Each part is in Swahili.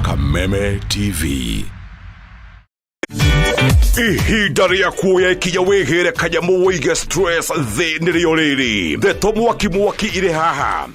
Kameme TV. Ihidari ya kuya ikinya wegere kanya muwige stress the niriyoliri. Deto mwaki ire haha.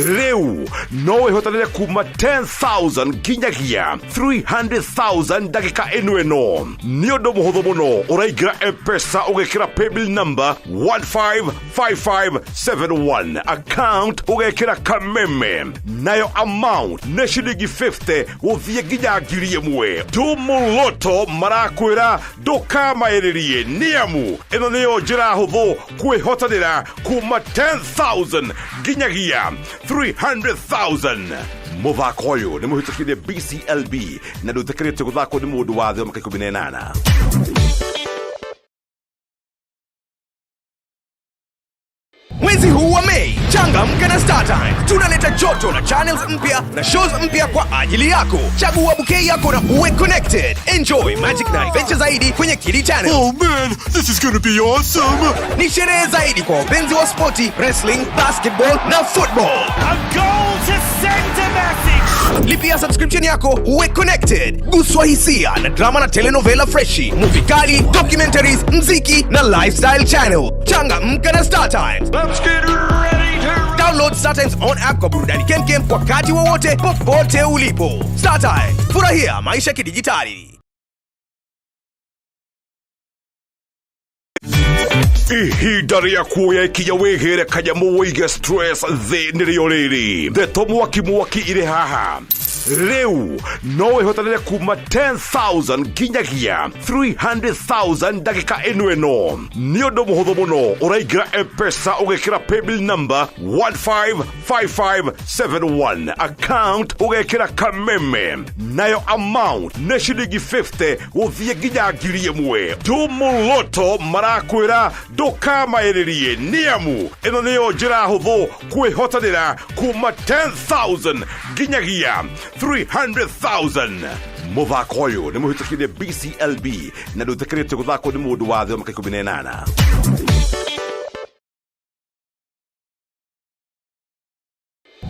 Reu nowe hotanele kuma 10,000 ginyagia 300,000 dakika enueno. Niodo muhodho muno uraigira M-Pesa ugekira paybill number 155571. Account ugekira Kameme. Nayo amount ne shilingi 50 uthie ginyagirie mwe. Tumuloto marakwira ndukamairirie niamu ino niyo njira huthu kwihotanira kuma 10,000 ginyagia 300,000. Muthako uyu ni muhitukirie BCLB na nduthikirite guthako ni mundu wa thio maka 18. Mwezi huu wa Mei, changamka na StarTimes. Tunaleta joto na channels mpya na shows mpya kwa ajili yako. Chagua bouquet yako na uwe connected. Enjoy magic na adventure zaidi kwenye Kili Channel. Oh man, this is gonna be awesome. Ni sherehe zaidi kwa wapenzi wa sporti, wrestling, basketball na football. A goal to send a message. Lipia subscription yako uwe connected. Guswa hisia na drama na telenovela freshi, movie kali, documentaries, mziki na lifestyle channel. Changamka na StarTimes. Let's get ready to Download StarTimes on app kwa burudani kemkem wakati wowote popote ulipo. StarTimes, furahia maisha kidijitali. Ihidari ya kuya ikinya wegere kanya muwige stress the niriyoliri. Deto mwaki ire haha. Rĩu no ihotanĩre kuma 10,000 nginyagia 300,000 ndagĩka ĩno. Nĩ ũndũ mũhũthũ mũno, ũraingĩra M-Pesa ũgekĩra paybill number 155571, account ũgekĩra kameme, nayo amount nĩ ciringi 50 gũthiĩ nginya 1,000. Tumuluto marakwĩra ndũkamaĩrĩrie nĩamu ĩno nĩyo njĩra hũthũ kwĩhotanĩra kuma 10,000 nginyagia 300,000. Mũthako ũyũ nĩ mũhĩtũkĩire BCLB na ndũtĩkĩrĩte gũthakwo nĩ mũndũ wa thĩ wa mĩaka 18.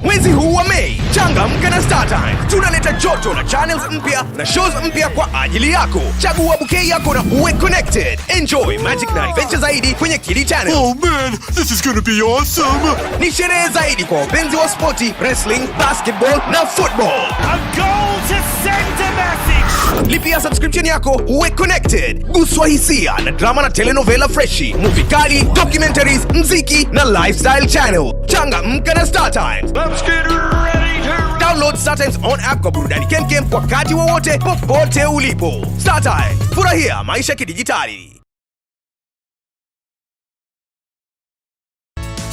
Mwezi huu wa Mei, changamka na StarTimes. Tunaleta joto na channels mpya na shows mpya kwa ajili yako. Chagua bouquet yako na uwe connected. Enjoy magic na adventure zaidi kwenye Kili Channel. Oh man, this is gonna be awesome! Ni sherehe zaidi kwa wapenzi wa spoti, wrestling, basketball na football. A goal to send a message. Lipia subscription yako uwe connected. Guswa hisia na drama na telenovela freshi, movie kali, documentaries, mziki na lifestyle channel. Changamka na StarTimes. Let's get ready to Download StarTimes on app kwa burudani kemkem wakati wowote popote ulipo. StarTimes, furahia maisha kidijitali.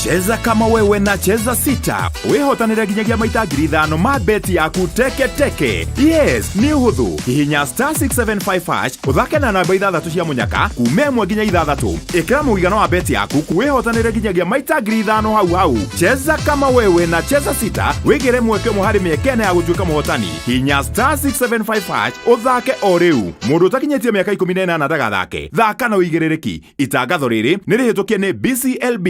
Cheza kama wewe na cheza sita. Wehotanĩre nginyagia maita 5,000 ma beti yaku teke teke. Yes, ni ũhũthũ. Hihinya *675# ũthake na namba 6 cia mũnyaka kuma 1 nginya 6. Ĩkĩra mũigana wa beti yaku kwĩhotanĩre nginyagia maita 5,000 hau. Cheza kama wewe na cheza sita. Wĩgĩre mweke mũhari mĩekene ya gũtuĩka mũhotani. Hihinya *675# ũthake o rĩu. Mũndũ ũtakinyĩtie mĩaka 18 ndagathake. Thaka na ũigĩrĩrĩki. Itangatho rĩrĩ nĩ rĩhĩtũkie nĩ BCLB.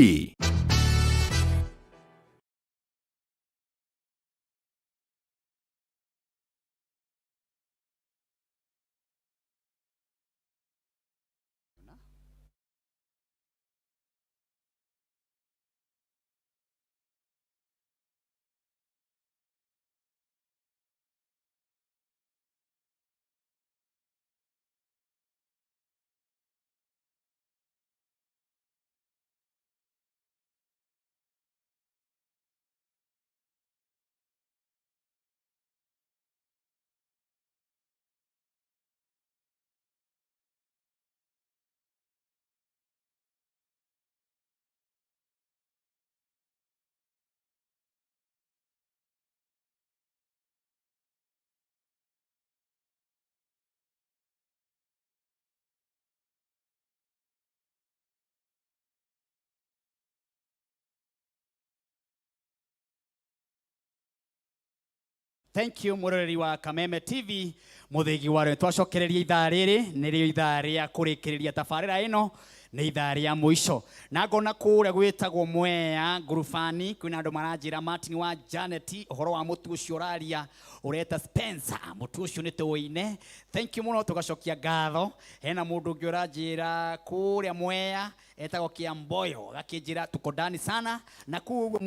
Thank you muroreri wa Kameme TV muthigi wa twacokereria ithaa riri nirio ithaa ria kurikiria tabarira ino ni ithaa ria muico na ngona kuria gwitagwo Mwea ngurufani kwina andu maranjira Martin wa Janet uhoro wa mutu ucio uraria ureta Spencer mutu ucio ni tuine. Thank you muno tugacokia ngatho. Hena mundu ungi uranjira kuria Mwea etagwo Kiamboyo gakinjira tuko ndani sana na ku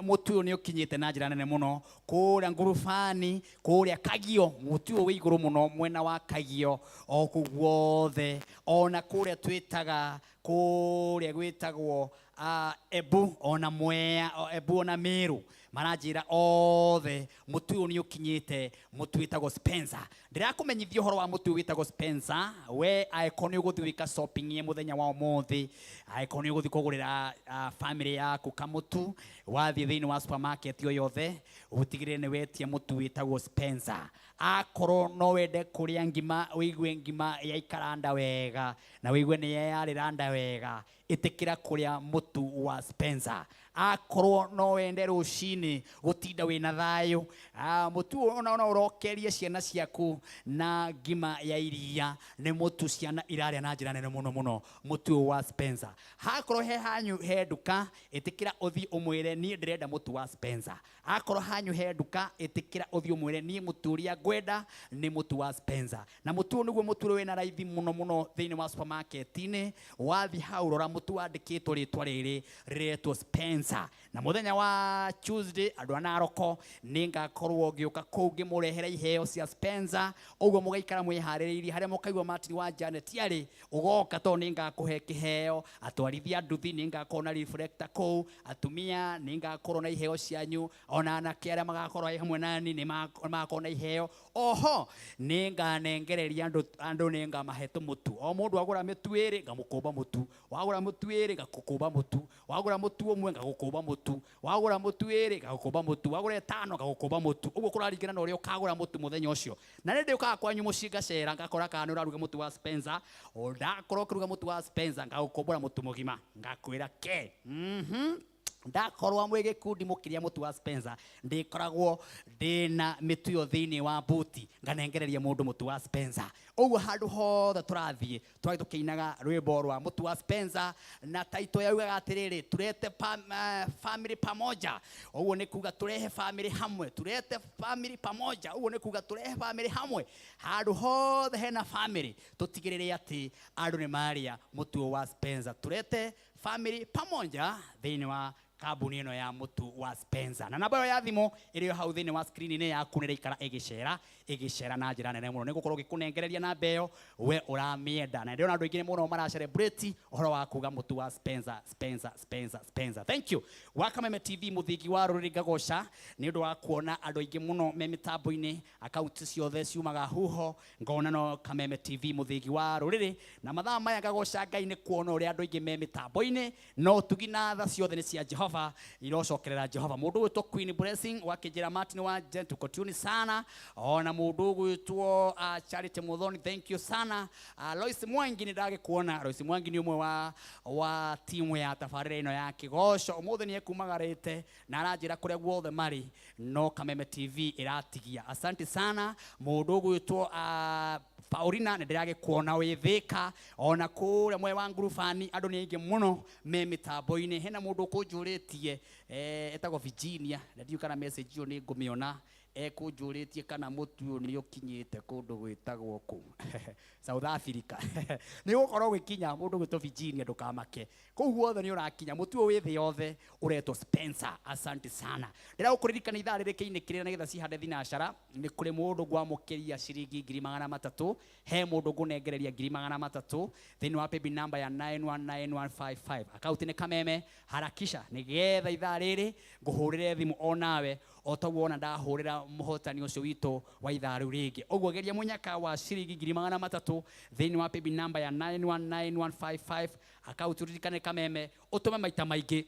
mutu ni ukinyite na njira nene muno kuria ngurufani kuria Kagio mutu wi iguru muno mwena wa Kagio o kugwothe ona kuria twitaga kuria gwitagwo Ebu ona Mwea Ebu ona Meru maranjira othe mutu ni ukinyite mutu witagwo Spencer. Ndirakumenyithia uhoro wa mutu witagwo Spencer we aikoni uguthika shopping ye muthenya wa umuthi aikoni uguthikugurira family yaku kamutu wathi thini wa supermarket yo yothe utigire ni wetia mutu witagwo Spencer. Akoro no wende kuria ngima wigue ngima ya ikaranda wega na wigue ni yaranda wega itikira kuria mutu wa Spencer. Akorwo no wende rucini gutinda wina thayo mutu ona urokerie ciana ciaku na ngima ya iria ni mutu ciana iraria na njira nene muno muno mutu wa Spencer. Hakorwo he hanyu he nduka itikira uthi umwire ni ndirenda mutu wa Spencer. Akorwo hanyu he nduka itikira uthi umwire ni mutu ria ngwenda ni mutu wa Spencer. Na mutu niguo mutu wina raithi muno muno thini wa supermarket ini wathi hau rora mutu wandikitwo ritwa riri riretwo Spencer. Spencer na muthenya wa Tuesday andu anaroko ningakorwo ngiuka kuu ngimurehera iheo cia Spencer uguo mugaikara mwihaririirie haria mukaigwa Martin wa Janet yari ugoka to ningakuhe kiheo atwarithia nduthi ningakorwo na reflector kuu atumia ningakorwo na iheo cianyu ona anake aria magakorwo hamwe nani ni magakorwo na iheo oho ninganengereria andu ningamahe tumutu o mundu agura mitu iri ngamukumba mutu wagura mutu iri ngagukumba mutu wagura mutu umwe ngagukumba mutu wagura mutu iri ngagukumba mutu wagura 5 ngagukumba mutu uguo kuraringana na uria ukagura mutu muthenya ucio na rindi ukaga kwanyu mucinga cera ngakora kana uraruga mutu wa Spencer o ndakorwo kuruga mutu wa Spencer ngagukumbura mutu mugima ngakwira ke ndakorwa mwege kundi mukiria mutu wa Spencer ndikoragwo ndina mitu yo thiini wa buti nganengereria mundu mutu wa Spencer uguo handu hothe turathie twari tukiinaga rwimbo rwa mutu wa Spencer na taito yaugaga atiriri turete family pamoja uguo ni kuga turehe family hamwe turete family pamoja uguo ni kuga turehe family hamwe handu hothe hena family tutigirire ati andu ni maria mutu wa Spencer turete family pamoja thiini wa kabuni ino ya mutu wa Spencer na namba ya thimu iriyo hau thiini wa screen ni yaku nirikara igicera na njira nene muno nigukorwo gikunengereria na mbeo we uramienda na ndio andu ingine muno mara celebrate uhoro wa kuga mutu wa Spencer thank you wa Kameme TV muthingi wa ruriri ngagosha ni ndu wa kuona andu ingi muno me mitambo-ini account ciothe ciumaga huho ngona no Kameme TV muthingi wa ruriri na mathaa maya ngagosha Ngai ni kuona uria andu ingi me mitambo-ini no tugina tha ciothe ni cia Jehova irocokerera Jehova mundu witwo Queen Blessing wakijira Martin wa Janet tukotuni sana ona mundu witwo Charity Muthoni thank you sana Lois Mwangi ni ndage kuona Lois Mwangi ni umwe wa timu ya tafarira ino ya Kigosho umuthe ni ekumagarite na aranjira kuria guothe mari no Kameme TV iratigia asante sana mundu witwo Paulina ndirage kuona withika ona kuria mwe wa ngurufani andu ni ingi muno me mitambo-ini hena mundu kunjuritie etagwo Virginia ndiu kana message yo ni ngumiona kunjuritie kana mutu ni ukinyite kundu gwitagwo ku South Africa ni gukorwo gwikinya mundu gwitwo Virginia ndukamake kugu othe ni urakinya mutu wi thi yothe uretwo Spencer asante sana ndira gukuririkana ithaa riri kiinikire na githa cihande thinacara ni kuri mundu gwamukiria ciringi 300 he mundu ngunengereria 300 thini wa paybill number ya 919155 account ni Kameme harakisha ni getha ithaa riri nguhurire thimu onawe otawona ndahurira muhotani ucio wito wa ithaa riu ringi uguo geria munyaka wa ciringi 300 thini wa paybill number ya 919155 account ririkane Kameme utume maita maingi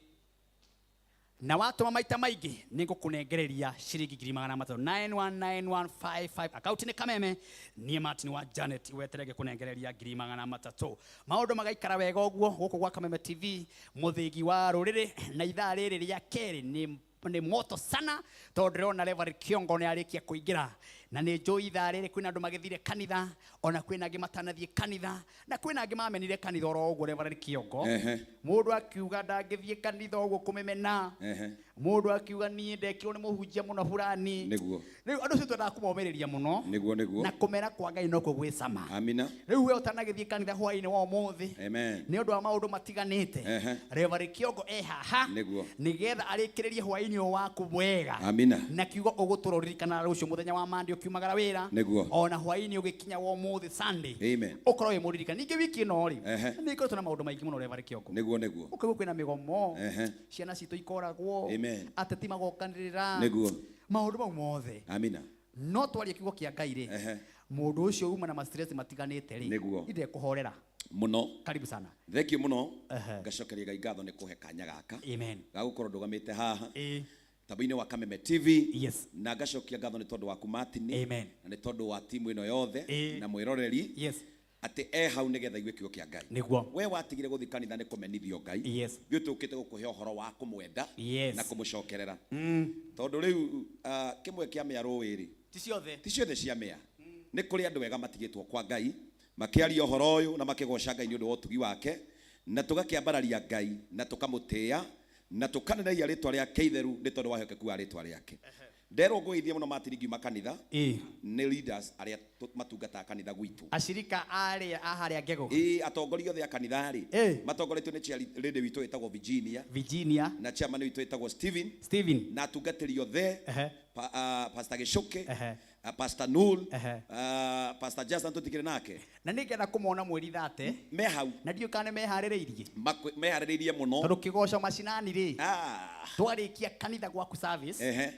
na watuma maita maingi ningukunengereria ciringi 300 919155 account ni Kameme ni Martin wa Janet weterege kunengereria 300 maundu magaikara wega uguo guku gwa Kameme TV muthingi wa ruriri na ithaa riri ria keri ni moto sana tondu ndirona Reverend Kiongo ni arikia kuingira na ni njoi ithaa riri kwina andu magithire kanitha ona kwina angi matanathie kanitha na kwina angi mamenire kanitha oro uguo Reverend Kiongo mundu akiuga ndangithie kanitha uguo kumemena mundu akiuga nie ndekirwo ni muhunjia muno fulani niguo riu andu cio twenda kumomiriria muno niguo na kumera kwa Ngai no kugwicama amina riu we utanagithie kanitha hwaini wa umuthi amen ni undu wa maundu matiganite Reverend Kiongo haha niguo nigetha arikiririe hwaini waku mwega amina na kiugo uguturoririkana rucio muthenya wa Monday ukiumagara wira niguo ona hwaini ugikinya wa umuthi Sunday amen ukorwo wi muririkana ninge wiki no ri ni ikoretwo na maundu maingi muno Reverend Kiongo niguo ukigwo kwina migomo ciana citu ikoragwo amen ateti magokanirira niguo maundu mau mothe amina no twaria kiugo kia Ngai ri mundu ucio uma na ma-stress matiganite ri inde kuhorera muno karibu sana thank you muno ngacokeria Ngai ngatho ni kuhe kanya gaka amen gagukorwo ndugamite haha tabu-ini wa Kameme TV yes na ngacokia ngatho ni tondu waku Martin amen na ni tondu wa timu ino yothe na mwiroreri yes ati hau nigetha igwe kiugo kia Ngai niguo we watigire guthi kanitha ni kumenithio Ngai yes gyo tukite gukuhe uhoro wa kumwenda na kumucokerera tondu riu kimwe kia mea ruwiri ti ciothe cia mea ni kuri andu wega matigitwo kwa Ngai makiaria uhoro uyu na makigoca Ngai ni undu wa utugi wake na tugakiambararia Ngai na tukamutia na tukaneneria ritwa riake itheru ni tondu wahokeku wa ritwa riake ndero ngũithie mũno matiringi makanitha Eh. nĩ leaders arĩa matungataga kanitha gwitũ Ashirika aria aharia ngego. atongoria othe a kanitha matongoretio nĩ chair lady witũ ĩtagwo Virginia na chairman witũ ĩtagwo Steven na atungatĩri othe Pastor Gicuki Pastor Null Pastor Justin tutikire nake Na nĩgetha kũmona mweri 30 me hau na ndiũ kana meharĩrĩirie meharĩrĩirie mũno tondũ kĩgoco macinani rĩ twarĩkia kanitha gwaku service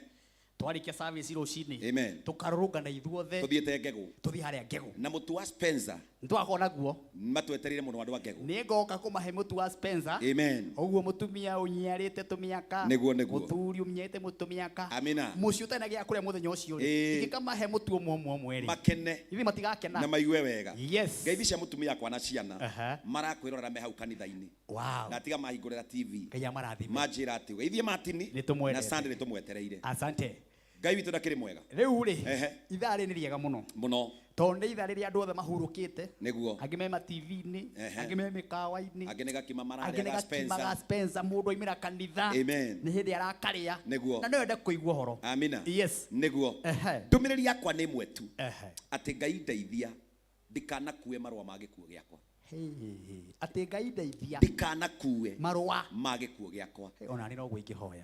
twarikia service rũcinĩ amen tukarũrũngana ithuothe tuthiĩte ngegũ tuthi harĩa ngegũ na mũtu wa Spencer nitwakona guo matwetereire mũno andũ a ngegũ nĩngoka kũmahe mũtu wa Spencer amen ũguo mũtumia ũnyiarĩte tũmĩaka nĩguo mũthuri ũmnyete mũtumĩaka amina mũciĩ ũtenagia kũrĩa mũthenya ũcio rĩ ingĩkamahe mũtu ũmwe rĩ makene ithi matigakena na maigue wega yes ngeithi cia mũtumia yakwa na ciana marakwĩrora me hau kanitha-inĩ wow na tiga mahingũrĩra TV Ngai amarathime manjĩra atĩ ithie matini na Sunday nĩtũmwetereire asante Ngai witũ ndakĩrĩ mwega rĩu rĩ ithaa rĩ nĩ rĩega mũno tondũ nĩ ithaa rĩrĩa andũ othe mahurũkĩte nĩguo angĩ me TV-inĩ angĩ me mĩkawa-inĩ angĩ nĩ gakima mararĩa Spencer mũndũ oimĩra kanitha amen nĩ hĩndĩ arakarĩa nĩguo na no ende kũigua ũhoro amina yes nĩguo ndũmĩrĩri yakwa nĩ ĩmwe tu atĩ Ngai ndeithia ndikanakue marũa ma gĩkuũ gĩakwa atĩ Ngai ndeithia ndikanakue marũa ma gĩkuũ gĩakwa ona nĩ no ingĩhoya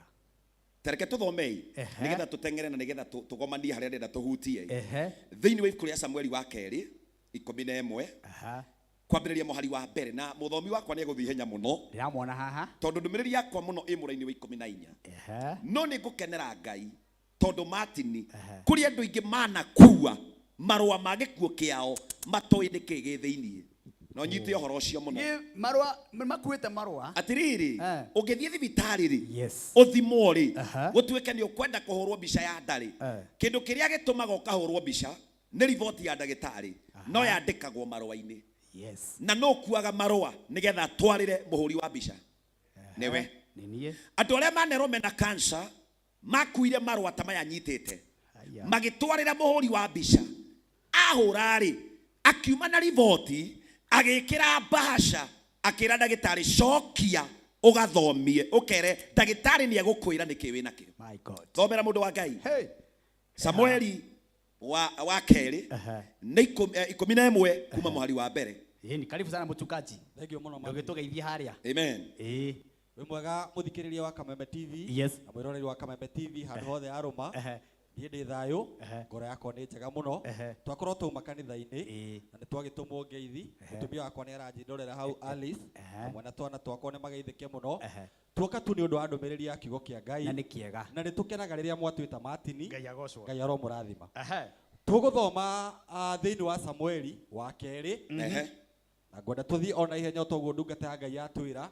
Tereke tuthomei nigetha tutengere na nigetha tugomanie haria ndenda tuhutie thiini wa ibuku ria Samueli wa kerĩ 11 kwambĩrĩria mũhari wa mbere na mũthomi wakwa nĩ egũthiĩ ihenya mũno ndiramwona haha tondũ ndũmĩrĩri yakwa mũno ĩ mũraini wa 14 no nĩ ngũkenera Ngai tondũ Martin kũrĩ andũ aingĩ manakua marũa ma gĩkuũ kĩao matoĩ nĩ kĩĩ gĩ thĩinĩ no nyite ũhoro ũcio mũno marũa makuĩte marũa atiriri ũngĩthiĩ thibitarĩ rĩ yes ũthimwo rĩ gũtuĩke nĩ ũkwenda kũhũrwo mbica ya ndarĩ kĩndũ kĩrĩa gĩtũmaga ũkahũrwo mbica nĩ riboti ya ndagĩtarĩ no yandĩkagwo marũa-inĩ yes na no kuaga marũa nĩgetha atwarĩre mũhũri wa mbica nĩwe andũ arĩa manerwo mena cancer makuire marũa ta maya nyitĩte magĩtwarĩra mũhũri wa mbica ahũra rĩ akiuma na riboti agĩkĩra bahasha akĩra ndagĩtarĩ cokia ũgathomie ũkere ndagĩtarĩ nĩ egũkwĩra nĩkĩ wĩ nakĩo my god thomera mũndũ wa Ngai Samueli wa kerĩ nĩ 11 kuma mũhari wa mbere ni karibu sana mũtukaji thengio mũno ndũgĩtũgeithie harĩa amen wĩ mwega mũthikĩrĩria wa Kameme TV yes na mwĩroreri wa Kameme TV handũ hothe arũma ndĩ thayũ ngoro yakwa nĩ njega mũno twakorwo tuma kanitha-inĩ na nĩ twagĩtũmwo ngeithi mũtumia wakwa nĩ aranjindorera hau Alice hamwe na twana twakwa nĩ mageithĩke mũno tuoka tu nĩ ũndũ wa ndũmĩrĩri ya kiugo kĩa Ngai na nĩ kĩega na nĩ tũkenaga rĩrĩa mwatwĩta Martin Ngai agocwo Ngai aromũrathima tũgũthoma thĩinĩ wa Samueli wa kerĩ na ngwenda tũthiĩ ona ihenya toguo ndungata ya Ngai atwĩra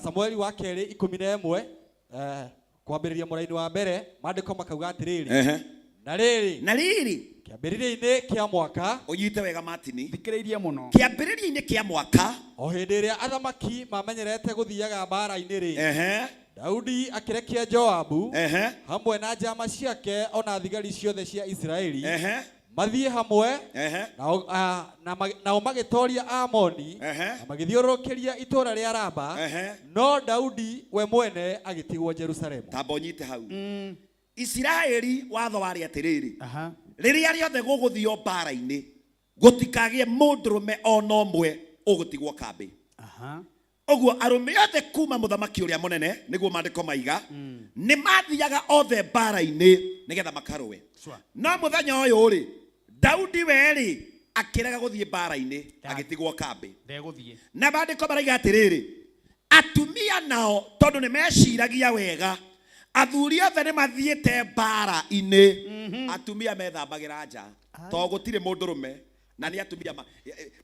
Samueli wa kerĩ 11 kwambĩrĩria mũraini wa mbere maandĩko makauga atĩrĩrĩ na rĩrĩ kĩambĩrĩria-inĩ kĩa mwaka ũnyite wega Martin thikĩrĩirie mũno kĩambĩrĩria-inĩ kĩa mwaka o hĩndĩ ĩrĩa athamaki mamenyerete gũthiaga mbara-inĩ rĩ Daudi akĩrekia Joabu hamwe na njama ciake ona thigari ciothe cia Isiraeli mathiĩ hamwe nao magĩtoria Amoni na magĩthiũrũrũkĩria itũũra rĩa Raba no Daudi we mwene agĩtigwo Jerusalemu tambonyite hau Isiraeli watho warĩ atĩrĩrĩ rĩrĩa rĩothe gũgũthio mbara-inĩ gũtikagĩe mũndũrũme ona ũmwe ũgũtigwo kambĩ ũguo arũme othe kuma mũthamaki ũrĩa mũnene nĩguo maandĩko maiga nĩ mathiaga othe mbara-inĩ nĩgetha makarũe no mũthenya ũyũ rĩ Daudi werĩ akĩrega gũthiĩ mbara-inĩ agĩtigwo kambĩ ndegũthiĩ na maandĩko maraiga atĩrĩrĩ atumia nao tondũ nĩ meciragia wega athuri othe nĩ mathiĩte mbara-inĩ atumia methambagĩra nja tondũ gũtirĩ mũndũrũme na nĩ atumia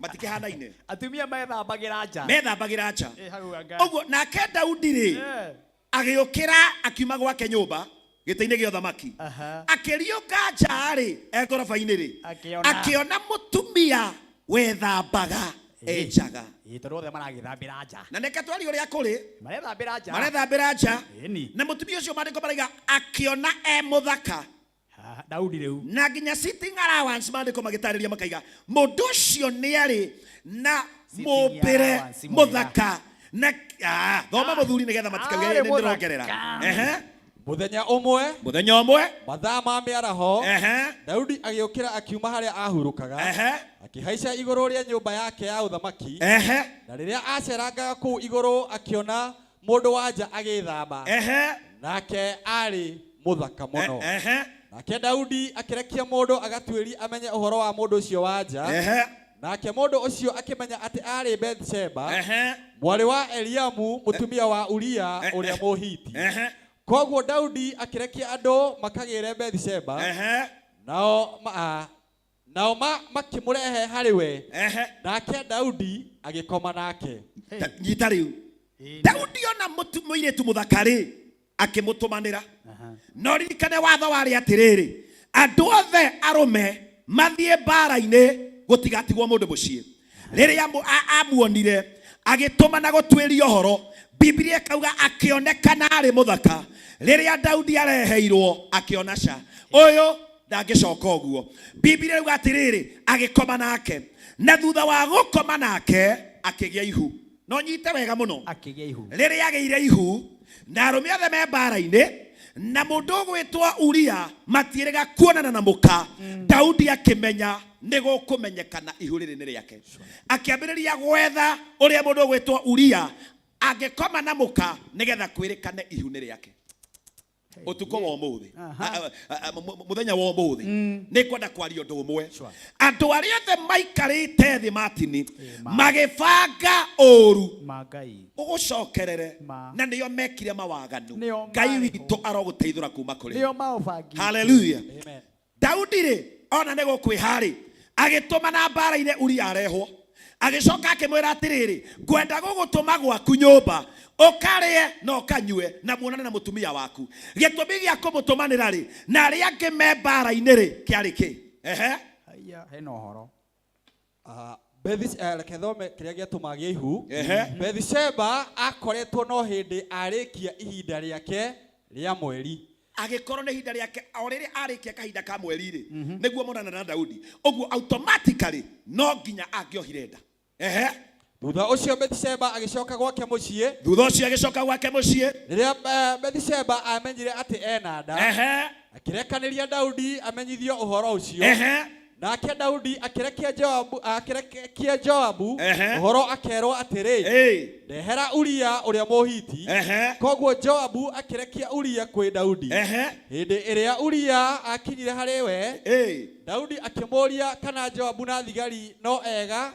matikĩhanaine atumia methambagĩra nja ũguo nake Daudi rĩ agĩũkĩra akiuma gwake nyũmba gĩtĩ-inĩ gĩa ũthamaki akĩriũka nja rĩ ngoroba-inĩ rĩ akĩona mũtumia wethambaga enjaga tondũ othe maragĩthambĩra nja na nĩke twari ũrĩa kũrĩ marethambĩra nja na mũtumia ũcio maandĩko maraiga akĩona mũthaka Daudi rĩu na nginya sitting allowance maandĩko magĩtarĩria makaiga mũndũ ũcio nĩ arĩ na mũmbĩre mũthaka na thoma mũthuri nĩgetha matikauge nĩ ndĩrongerera Muthenya umwe mathaa ma mĩaraho Daudi agĩũkĩra akiuma harĩa ahurukaga akĩhaica igũrũ rĩa nyũmba yake ya ũthamaki na rĩrĩa acerangaga kũu igũrũ akiona mũndũ wa nja agĩthamba nake arĩ mũthaka mũno nake Daudi akĩrekia mũndũ agatuĩri amenye ũhoro wa mũndũ ũcio wa nja nake mũndũ ũcio akĩmenya atĩ arĩ Bathsheba mwarĩ wa Eliamu mũtumia wa Uria ũrĩa Mũhiti koguo Daudi akĩrekia andũ makagĩre Bathsheba nao makĩmũrehe harĩ we nake Daudi agĩkoma nake nyita rĩu Daudi ona mũirĩtu mũthaka-rĩ akĩmũtũmanĩra no ririkane watho warĩ atĩrĩrĩ andũ othe arũme mathiĩ mbara-inĩ gũtigatigwo mũndũ mũciĩ rĩrĩa amuonire agĩtũmana gũtuĩria ũhoro Biblia ikauga akĩonekana arĩ mũthaka rĩrĩa Daudi areheirwo akĩona ca ũyũ ndangĩcoka ũguo Biblia iuga atĩrĩrĩ agĩkoma nake na thutha wa gũkoma nake akĩgĩa ihu no nyite wega mũno akĩgĩa ihu rĩrĩa agĩire ihu na arũme othe me mbara-inĩ na mũndũ ũgwĩtwo Uria matiĩrĩga kuonana na mũka Daudi akĩmenya nĩgũkũmenyekana ihu rĩrĩ nĩ rĩake akĩambĩrĩria gwetha ũrĩa mũndũ ũgwĩtwo Uria angĩkoma na mũka nĩgetha kwĩrĩkane ihu nĩ rĩake utuko wa ũmũthĩ mũthenya wa ũmũthĩ nĩ kwenda kwaria ũndũ ũmwe andũ arĩa othe maikarĩte thĩ Martin magĩbanga ũru ũgũcokerere na nĩo mekire mawaganu Ngai witũ arogũteithũra kuma kũrĩ haleluya Daudi-rĩ ona nĩ gũkwĩharĩ agĩtũmana mbara-inĩ Uria arehwo agĩcoka akĩmwĩra atĩrĩrĩ ngwenda gũgũtũma gwaku nyũmba ũkarĩe na ũkanyue na muonane na mũtumia waku gĩtũmi gĩa kũmũtũmanĩra-rĩ na arĩa angĩ me mbara-inĩ-rĩ kĩarĩ kĩ hena ũhoro Thome kĩrĩa gĩatũma agĩe ihu Bathsheba akoretwo no hĩndĩ arĩkia ihinda rĩake rĩa mweri agĩkorwo nĩ ihinda rĩake o rĩrĩa arĩkia kahinda ka mweri-rĩ nĩguo monana na Daudi ũguo automatically no nginya angĩohire nda thutha ũcio Bathsheba agĩcoka gwake mũciĩ rĩrĩa Bathsheba amenyire atĩ ena nda akĩrekanĩria Daudi amenyithio ũhoro ũcio nake Daudi akĩrekia Joabu ũhoro akerwo atĩrĩ ndehera Uria ũrĩa Mũhiti koguo Joabu akĩrekia Uria kwĩ Daudi hĩndĩ ĩrĩa Uria akinyire harĩ we Daudi akĩmũria kana Joabu na thigari no ega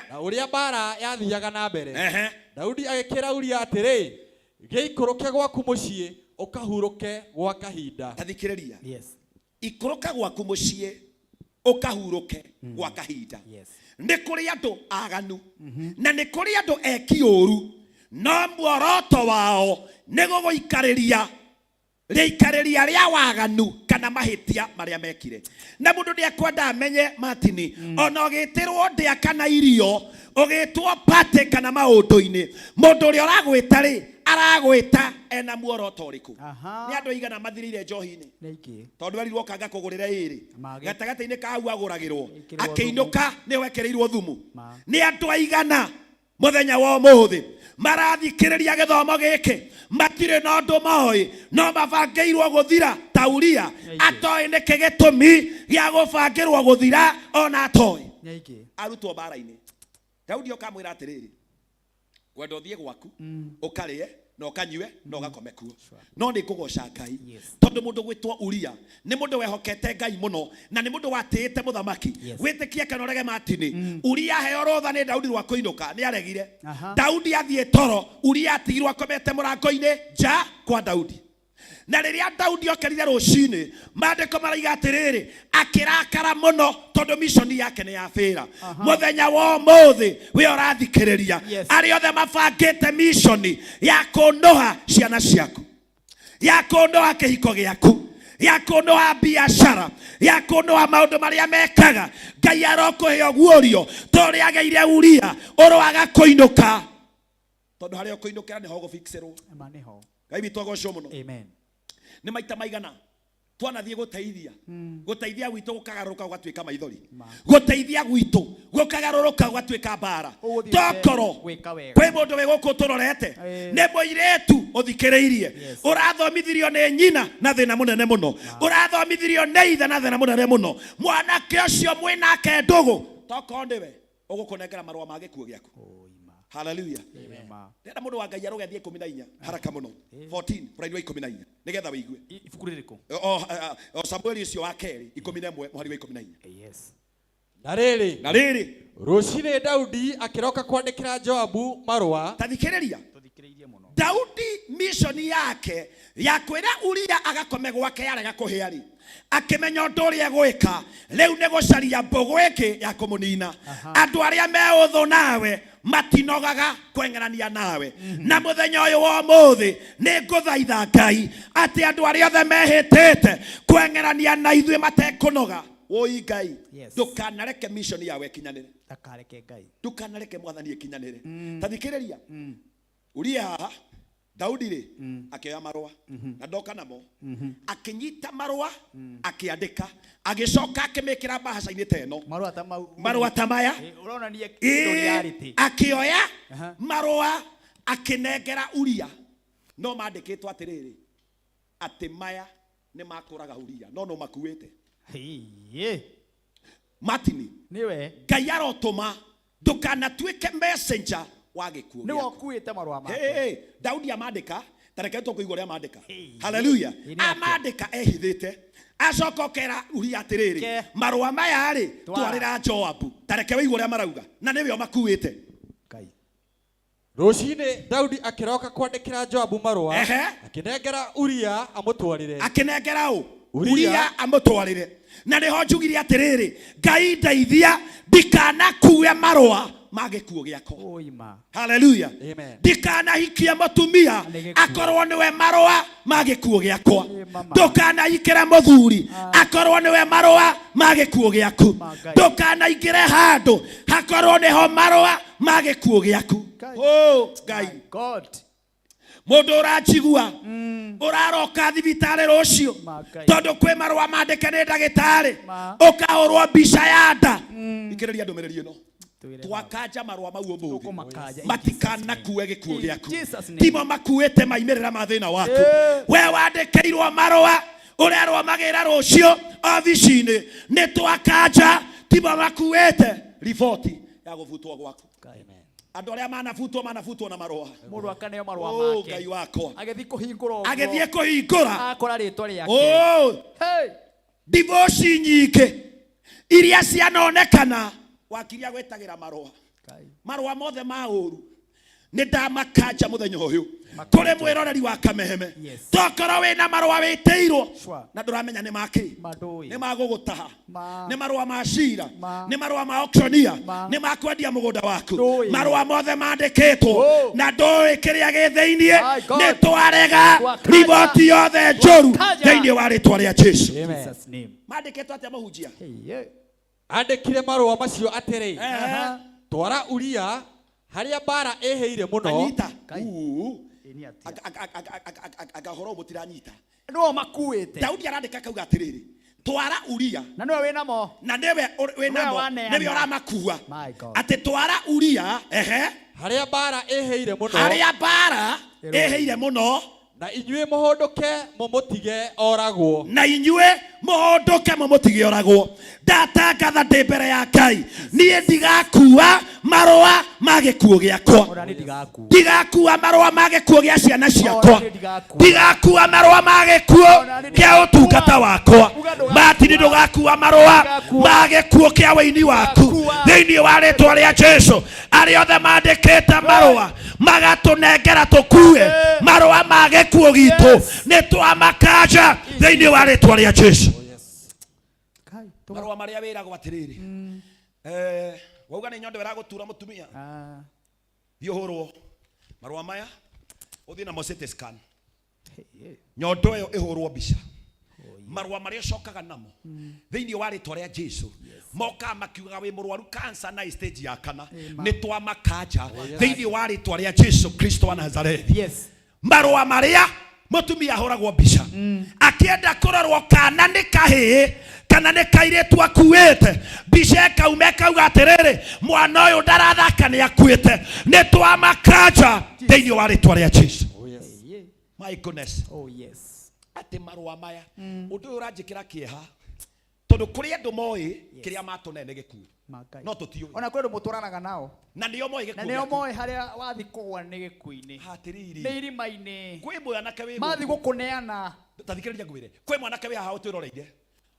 na ũrĩa mbara yathiaga na mbere Daudi agĩkĩra Uria atĩrĩ gĩikũrũke gwaku mũciĩ ũkahurũke gwa kahinda tathikĩrĩria ikũrũka gwaku mũciĩ ũkahurũke gwa kahinda nĩ kũrĩ andũ aganu na nĩ kũrĩ andũ eki ũru no muoroto wao nĩ gũgũikarĩria rĩikarĩria rĩa waganu kana mahĩtia marĩa mekire na mũndũ nĩekwenda amenye Martin ona ũgĩtĩrwo ndĩa kana irio ũgĩtwo party kana maũndũ-inĩ mũndũ ũrĩa ũragwĩta-rĩ aragwĩta ena muoroto ũrĩkũ nĩ andũ aigana mathirĩire njohi-inĩ tondũ erirwo kanga kũgũrĩra ĩrĩ gatagatĩ-inĩ ka hau agũragĩrwo akĩinũka nĩ wekereirwo thumu nĩ andũ aigana mũthenya wa ũmũthĩ marathikĩrĩria gĩthomo gĩkĩ matirĩ na ũndũ moĩ no mabangĩirwo gũthira ta Uria atoĩ nĩkĩ gĩtũmi gĩa gũbangĩrwo gũthira ona atoĩ arutwo mbara-inĩ Daudi okamwĩra atĩrĩrĩ gwenda ũthiĩ gwaku ũkarĩe na ũkanyue na ũgakome kuo no nĩ kũgoca Ngai tondũ mũndũ gwĩtwo Uria nĩ mũndũ wehokete Ngai mũno na nĩ mũndũ watĩĩte mũthamaki wĩtĩkie kana ũrege Martin Uria heo rũtha nĩ Daudi rwa kũinũka nĩ aregire Daudi athiĩ toro Uria atigirwo akomete mũrango-inĩ nja kwa Daudi na rĩrĩa Daudi okerire rũcinĩ maandĩko maraiga atĩrĩrĩ akĩrakara mũno tondũ mishoni yake nĩ yabĩra mũthenya wa ũmũthĩ we ũrathikĩrĩria arĩa othe mabangĩte mishoni ya kũnũha ciana ciaku ya kũnũha kĩhiko gĩaku ya kũnũha biacara ya kũnũha maũndũ marĩa mekaga Ngai arokũhe guorio tũrĩa ageire Uria ũroaga kũinũka tondũ harĩa ũkũinũkĩra nĩho ũgũbikĩrwo Ngai witũ agocwo mũno amen nĩ maita maigana twanathie guteithia guteithia gwitu gukagaruruka gwatuika maithori guteithia gwitu gukagaruruka gwatuika mbara tokoro kwi mundu wi guku turorete ni muiretu uthikiriirie urathomithirio ni nyina na thina munene muno urathomithirio ni ithe na thina munene muno mwanake ucio mwinake ndugu tokoro ndiwe ugukunengera marua ma gikuo giaku. Hallelujah. Ndenda mundu wa Ngai arogethie 14 haraka muno 14 mũraini wa 14 nigetha wĩigue ibuku rĩrĩkũ Samueli ucio wa keri 11 mũhari wa 14. Yes. Na rĩrĩ rũcinĩ Daudi akĩroka kwandĩkĩra Joabu marũa. Tathikĩrĩria Daudi mission yake ya kwĩra Uria agakome gwake yarega kũhĩa akimenya ũndũ ũrĩa gwĩka rĩu nĩ gũcaria mbũgũ ĩngĩ ya kũmũnina andũ arĩa me ũthũ nawe matinogaga kwengerania nawe na mũthenya ũyũ wa ũmũthĩ nĩ ngũthaitha Ngai atĩ andũ arĩa othe mehĩtĩte kwengerania na ithuĩ matekũnoga woi Ngai ndũkanareke mission yawe ĩkinyanĩre ndũkanareke mwathani ĩkinyanĩre tathikĩrĩria Uria haha Daudi akioya marua na ndoka namo akinyita marua akiandika agicoka akimekira bahaca-inĩ teno marua tamaya uronania reality akioya marua akinengera Uria no mandikitwo atiriri ati maya ni makuraga Uria no makuite Martin niwe Ngai arotuma ndukanatuike messenger wagikuo ni wakuite marua make Daudi amandika tareketo kuigwa ria mandika haleluya amandika ehithite acokokera Uria atiriri marua maya ri twarira Joabu tareke wĩigua ria marauga na niwe o makuite Ngai rũcinĩ Daudi akĩroka kwandĩkĩra Joabu marũa akĩnengera Uria amũtwarĩre akinengera Uria amũtwarĩre na niho njugire atiriri Ngai ndeithia ndikanakue marua magikuo giako haleluya ndikanahikie mutumia akorwo niwe marua magikuo giakwa ndukanaikire muthuri akorwo niwe marua magikuo giaku ndukanaingire handu hakorwo niho marua magikuo giaku Ngai mundu urajigua uraroka thibitari rucio tondu kwi marua mandike ni ndagitari ukahurwo mbica ya nda ikiriria ndumiriri ino twakaja marua mau ũmũthĩ matikanakue gĩkuo gĩaku timo makuĩte maimirĩra ma thĩna waku we wandĩkĩirwo marũa ũrerũmagĩra rũcio ofici-inĩ nĩ twakaja timo makuĩte riboti ya gũbutwo gwaku andũ arĩa manabutwo na marũa mũndũ akaneo marũa make Ngai wakwa agĩthiĩ kũhingũra akora rĩtwa rĩake divorce nyingĩ iria cianonekana wakiria gwetagira marua mothe ma uru ni ndamakanja muthenya uyu kuri mwiroreri wa Kameme tokoro wina marua witeirwo na nduramenya ni maki ni magugutaha ni marua ma cira ni marua ma auctionia ni makwendia mugunda waku marua mothe mandikitwo na ndoi kiria githeinie ni twarega riboti yothe njuru theinie wa ritwa ria Jesu mandikitwo atia mahunjia andĩkire marũa macio atĩrĩ twara Uria harĩa mbara ĩhĩire mũno agahoro mutiranyita no makuĩte Daudi arandĩka kauga atĩrĩrĩ twara Uria na niwe wĩnamo na niwe wĩnamo niwe ũramakua atĩ twara Uria harĩa mbara ĩhĩire mũno na inyuĩ mũhũndũke mũmũtige oragwo ndatangatha ndĩ mbere ya Ngai niĩ ndigakua marũa ma gĩkuo gĩakwa ndigakua marũa ma gĩkuo gĩa ciana ciakwa ndigakua marũa ma gĩkuo kĩa ũtungata wakwa Martin ndũgakua marũa ma gĩkuo kĩa wĩini waku thĩinĩ wa rĩtwa rĩa Jesu arĩa othe mandĩkĩte marũa magatũnengera tũkue marũa ma gĩkuo gitũ nĩ twamakanja thĩinĩ wa rĩtwa rĩa Jesu marũa marĩa wĩragwo atĩrĩrĩ wauga nĩ nyondo ĩragũtura mũtumia thiĩ ũhũrwo marũa maya ũthiĩ namo CT scan nyondo ĩyo ĩhũrwo mbica marũa marĩa ũcokaga namo thĩinĩ wa rĩtwa rĩa Jesu moka makiugaga wĩ mũrwaru cancer na stage ya kana nĩ twamakanja thĩinĩ wa rĩtwa rĩa Jesu Kristo wa Nazareth marũa marĩa mutumia ahoragwo mbica akienda kurorwo kana nĩ kahĩĩ kana nĩ kairĩtu akuĩte mbica ĩkauma ĩkauga atĩrĩrĩ mwana ũyũ ndarathaka nĩ akuĩte nĩ twamakanja thĩinĩ wa rĩtwa rĩa Jesu. My goodness. Oh yes. Ati marũa maya ũndũ ũyũ ũranjĩkĩra kĩeha tondũ kũrĩ andũ moĩ kĩrĩa matũnene gĩkuũ no tũtiũĩ ona kwĩ andũ mũtũranaga nao na nĩo moĩ gĩkuũ na nĩo moĩ harĩa wathi kũgwa nĩ gĩkuũ-inĩ hatiriri nĩ irima-inĩ kwĩ mwanake wĩ mathi gũkũneana tathikĩrĩria ngwĩre kwĩ mwanake wĩ haha ũtwĩroreire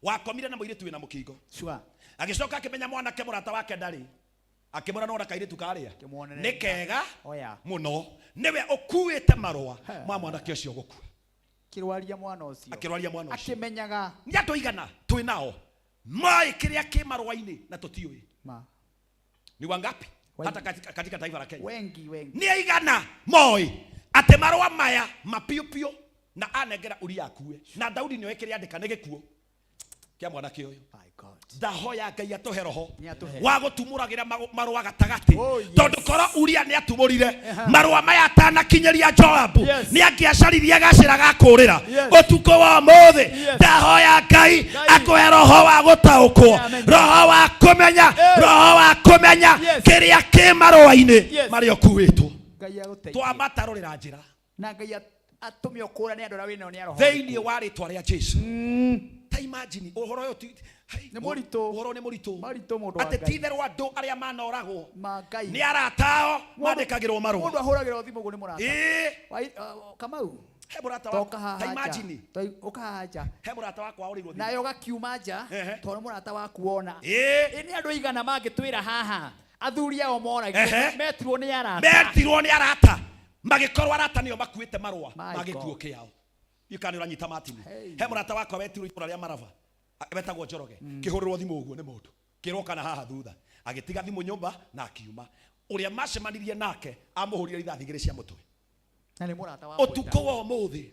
wakomire na mũirĩtu wĩna mũkingo sure agĩcoka akĩmenya mwanake mũrata wake ndarĩ akĩmũra no kairĩtu karĩa nĩ kega mũno nĩwe ũkuĩte marũa ma mwanake ũcio gũkua akĩrwaria mwana ũcio akĩmenyaga nĩ andũ igana twĩ nao moĩ kĩrĩa kĩ marũa-inĩ na tũtiũĩ ni wangapi hata katika taifa la Kenya wengi ni aigana moĩ atĩ marũa maya mapiupio na anengera Uria akue na Daudi nĩoĩ kĩrĩa andĩka nĩ gĩkuũ kĩa mwanake ũyũ. Ndahoya Ngai atũhe roho wa gũtumũragĩra marũa gatagatĩ tondũ korwo Uria nĩ atumũrire marũa maya atanakinyĩria Joabu nĩ angĩacaririe gacĩra ga kũrĩra ũtukũ wa ũmũthĩ. Ndahoya Ngai akũhe roho wa gũtaũkwo roho wa kũmenya kĩrĩa kĩ marũa-inĩ marĩa ũkuĩtwo twamatarũrĩra njĩra na Ngai atũme ũkũra nĩ andũ arĩa wĩnao nĩ aroho thĩinĩ wa rĩtwa rĩa Jesu. Ta imagine ũhoro ũyũ nĩ mũritũ ũhoro nĩ mũritũ mũndũ atĩ ti-itherũ andũ arĩa manoragwo nĩ aratao mandĩkagĩrwo marũa mũndũ ahũragĩrwo thimũ ũguo nĩ mũrata Kamau he mũrata wakwa ta imagine ũkahaja he mũrata wakwa ũrĩirwo thimũ nayo gakiuma nja tondũ mũrata waku wona nĩ andũ igana mangĩtwĩra haha athuri ao moragio metirwo nĩ arata magĩkorwo arata nĩo makuĩte marũa magĩkuũ kĩao ikani ũranyita matini he mũrata wakwa wetirwo itũra rĩa Marava betagwo Njoroge kĩhũrĩrwo thimũ ũguo nĩ mũndũ kĩroka na haha thutha agĩtiga thimũ nyũmba na akiuma ũrĩa macemanirie nake amũhũrire rithathi igĩrĩ cia mũtwe na nĩ mũrata wa ũtukũ wa ũmũthĩ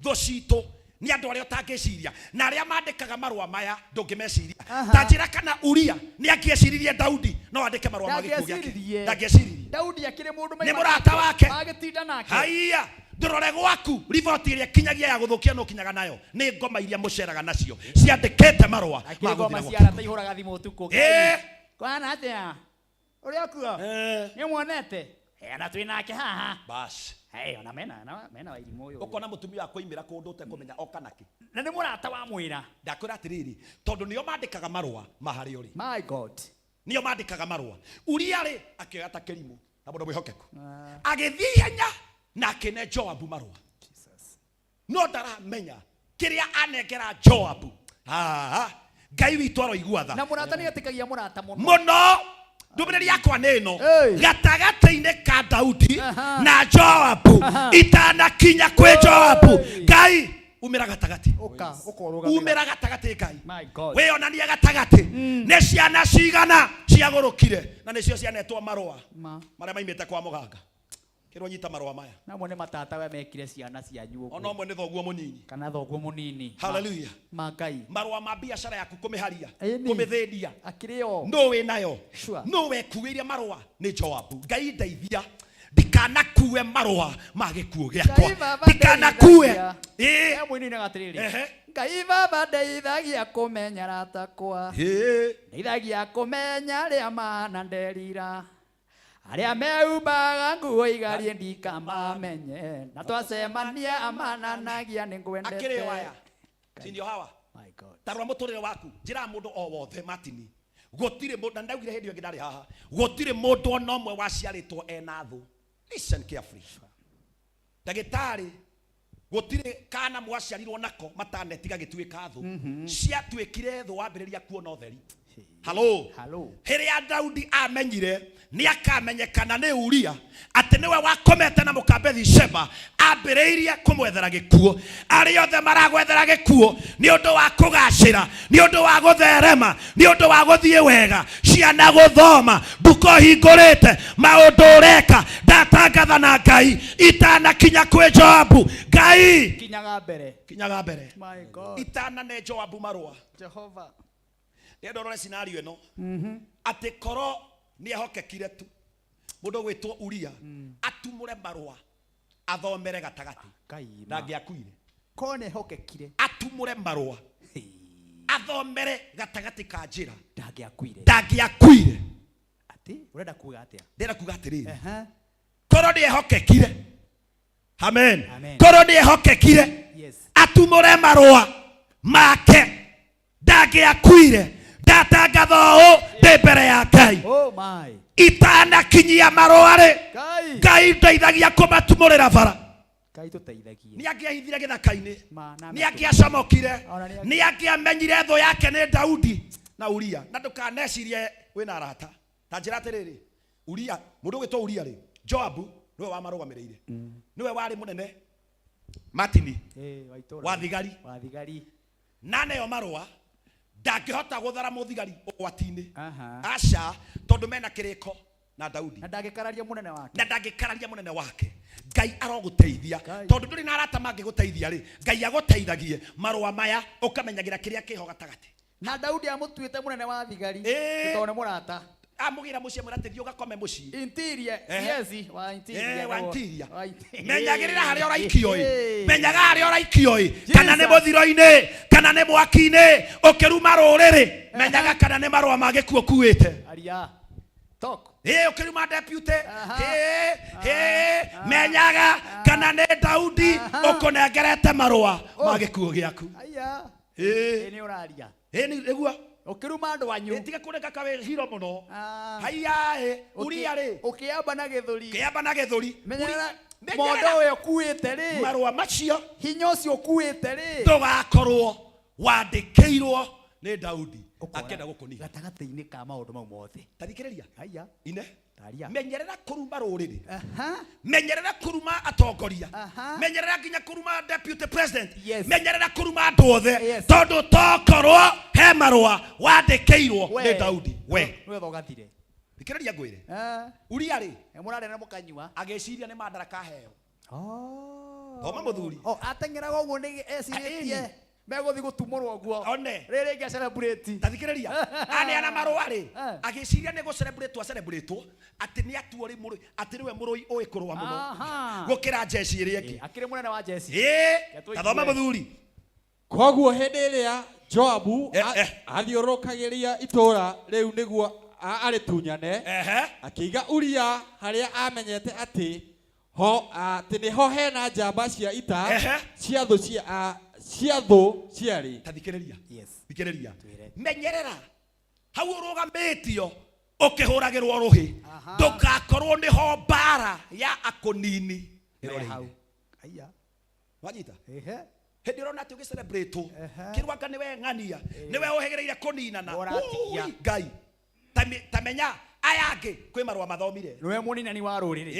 thũ citũ nĩ andũ arĩa ũtangĩciria na arĩa mandĩkaga marũa maya ndũngĩmeciria ta njĩra kana Uria nĩ angĩeciririe Daudi no andĩke marũa ma gĩkuũ gĩake ndangĩeciririe Daudi akĩrĩ mũndũ nĩ mũrata wake magĩtinda nake haiya ndorore gwaku riboti ĩrĩa kinyagia ya gũthũkia no kinyaga nayo nĩ ngoma iria mũceraga nacio ciandĩkĩte marũa ma ngoma ciarata ihũraga thimũ ũtukũ kwana atĩa ũrĩa kuo nĩ muonete na twĩ nake haha bas ona mena wairimũ ũyũ ũkona mũtumia wa kũimĩra kũndũ ũtekũmenya oka nake na nĩ mũrata wa mwĩra ndakwĩra atĩrĩrĩ tondũ nĩo mandĩkaga marũa ma harĩa ũrĩ my God nĩo mandĩkaga marũa Uria rĩ akĩoya ta kĩrimũ na mũndũ mwĩhokeku agĩthiĩ henya na akĩne Joabu marũa no ndaramenya kĩrĩa anengera Joabu Ngai witũ aroigua tha na mũrata nĩ etĩkagia mũrata mũno ndũmĩrĩri yakwa nĩ ĩno gatagatĩ-inĩ ka Daudi na Joabu itanakinya kwĩ Joabu Ngai umĩra gatagatĩ umĩra gatagatĩ Ngai wĩonanie gatagatĩ nĩ ciana cigana ciagũrũkire na nĩcio cianetwo marũa marĩa maimĩte kwa mũganga kĩrwo nyita marũa maya namwe nĩ matata we mekire ciana cianyu ona ũmwe nĩ thoguo mũnini kana thoguo mũnini haleluya Ngai marũa ma biacara yaku kũmĩharia kũmĩthĩndia akĩrĩo no wĩ nayo no wekuĩire marũa nĩ Joabu Ngai ndeithia ndikanakue marũa ma gĩkuũ gĩakwa ndikanakue mũini nĩ gatirĩrĩ Ngai baba ndeithagia kũmenya ratakwa ndeithagia kũmenya rĩa mana nderira arĩa meumbaga nguo igarie ndikamamenye na twacemania amananagia nĩ ngwendete akĩrĩ waya sindio hawa tarora mũtũrĩre waku njĩra mũndũ o wothe matini gũtirĩ mũndũ ndaugire hĩndĩ ĩyo ndarĩ haha gũtirĩ mũndũ ona ũmwe waciarĩtwo ena thũ listen carefully ndagĩtarĩ gũtirĩ kana mwaciarirwo nako matanetiga gĩtuĩka thũ ciatuĩkire thũ wambĩrĩria kuona ũtheri Hello. Hĩrĩa Daudi amenyire nĩ akamenyekana nĩ Uria atĩ nĩwe wakomete na mũkambethi Sheba ambĩrĩirie kũmwethera gĩkuũ arĩa othe maragwethera gĩkuũ nĩ ũndũ wa kũgacĩra nĩ ũndũ wa gũtherema nĩ ũndũ wa gũthiĩ wega ciana gũthoma nduko hingũrĩte maũndũ ũreka ndatangatha na Ngai itanakinya kwĩ Joabu Ngai kinyaga mbere my God itanane Joabu marũa Jehova ndorore scenario ĩno atĩ korwo nĩ ehokekire tu mũndũ gwĩtwo Uria atumũre marũa athomere gatagati ndangĩakuire kone hokekire atumũre marũa athomere gatagati ka njĩra ndangĩakuire ati urenda kuga atia ndĩrenda kuga atĩrĩrĩ korwo nĩehokekire amen korwo nĩehokekire atumũre marũa make ndangĩakuire ndatangatha ũũ ndĩ mbere ya Ngai itanakinyia marũa-rĩ Ngai ndeithagia kũmatumũrĩra bara Ngai tũteithagie nĩ angĩahithire gĩthaka-inĩ nĩ angĩacamokire nĩ angĩamenyire thũ yake nĩ Daudi na Uria na ndũkanecirie wĩna arata ta njĩra atĩrĩrĩ Uria mũndũ ũgĩtwo Uria-rĩ Joabu niwe wamarũgamĩrĩire niwe warĩ mũnene Matini wa thigari na neo marũa ndangĩhota gũthara mũthigari ũgwati-inĩ aca tondũ mena kĩrĩko na Daudi na ndangĩkararia mũnene wake Ngai arogũteithia tondũ ndũrĩ na arata mangĩgũteithia-rĩ Ngai agũteithagie marũa maya ũkamenyagira kĩrĩa kĩho gatagati na Daudi amũtuĩte mũnene wa thigari tondũ nĩ mũrata amũgira muciĩ mũratithio gakome muciĩ interior yes wa interior wa interior menyagĩrĩra harĩa ũraikio menyaga harĩa ũraikio kana nĩ mũthiro-inĩ kana nĩ mwaki-inĩ ũkĩruma rũrĩrĩ menyaga kana nĩ marũa ma gĩkuũ kuĩte aria talk ũkĩruma deputy menyaga kana nĩ Daudi ũkũnengerete marũa ma gĩkuũ gĩaku aya nĩ ũraria nĩguo ukiruma andu wanyu tiga kureka kawe hiro muno haiya Uria-rĩ ukiamba na githuri menyerera mondo we kuite ri marũa macio hinya ucio kuite ri ndũgakorwo wandĩkĩirwo nĩ Daudi akenda gũkũniga gatagati-inĩ ka maũndũ mau mothe tathikĩrĩria haiya ine taria menyerera kuruma rũrĩrĩ menyerera kuruma atongoria menyerera nginya kuruma deputy president menyerera kuruma andũ othe tondũ tokorwo he marũa wandĩkĩirwo nĩ Daudi we thogathire thikĩrĩria ngwĩre Uria-rĩ mũrarĩ na mũkanyua agĩciria nĩ Madaraka heo thoma mũthuri ateng'eraga ũguo nĩ ecirĩtie megũthi gũtumũrwo ũguo rĩrĩ ngĩa celebrate tathikĩrĩria aneana marũa-rĩ agĩciria nĩ gũcelebrate celebrate atĩ nĩ atuo rĩ mũrũi atĩ nĩwe mũrũi ũĩ kũrũa mũno gũkĩra jeshi ĩrĩa ĩngĩ akĩrĩ mũnene wa jeshi tathoma mũthuri koguo hĩndĩ ĩrĩa Joabu athiũrũrũkagĩria itũũra rĩu nĩguo arĩtunyane akĩiga Uria harĩa amenyete atĩ nĩho hena njamba cia ita cia thũ ciarĩ thikĩrĩria menyerera hau ũrũgamĩtio ũkĩhũragĩrwo rũhĩ ndũgakorwo nĩho mbara ya akũnini ĩroreire wanyita hĩndĩ ũrona atĩ ũgĩcelebrate kĩrwanga nĩwe ng'ania nĩwe ũhĩgĩrĩire kũninana Ngai tamenya aya angĩ kwĩ marũa mathomire nĩwe mũninani wa rũrĩrĩ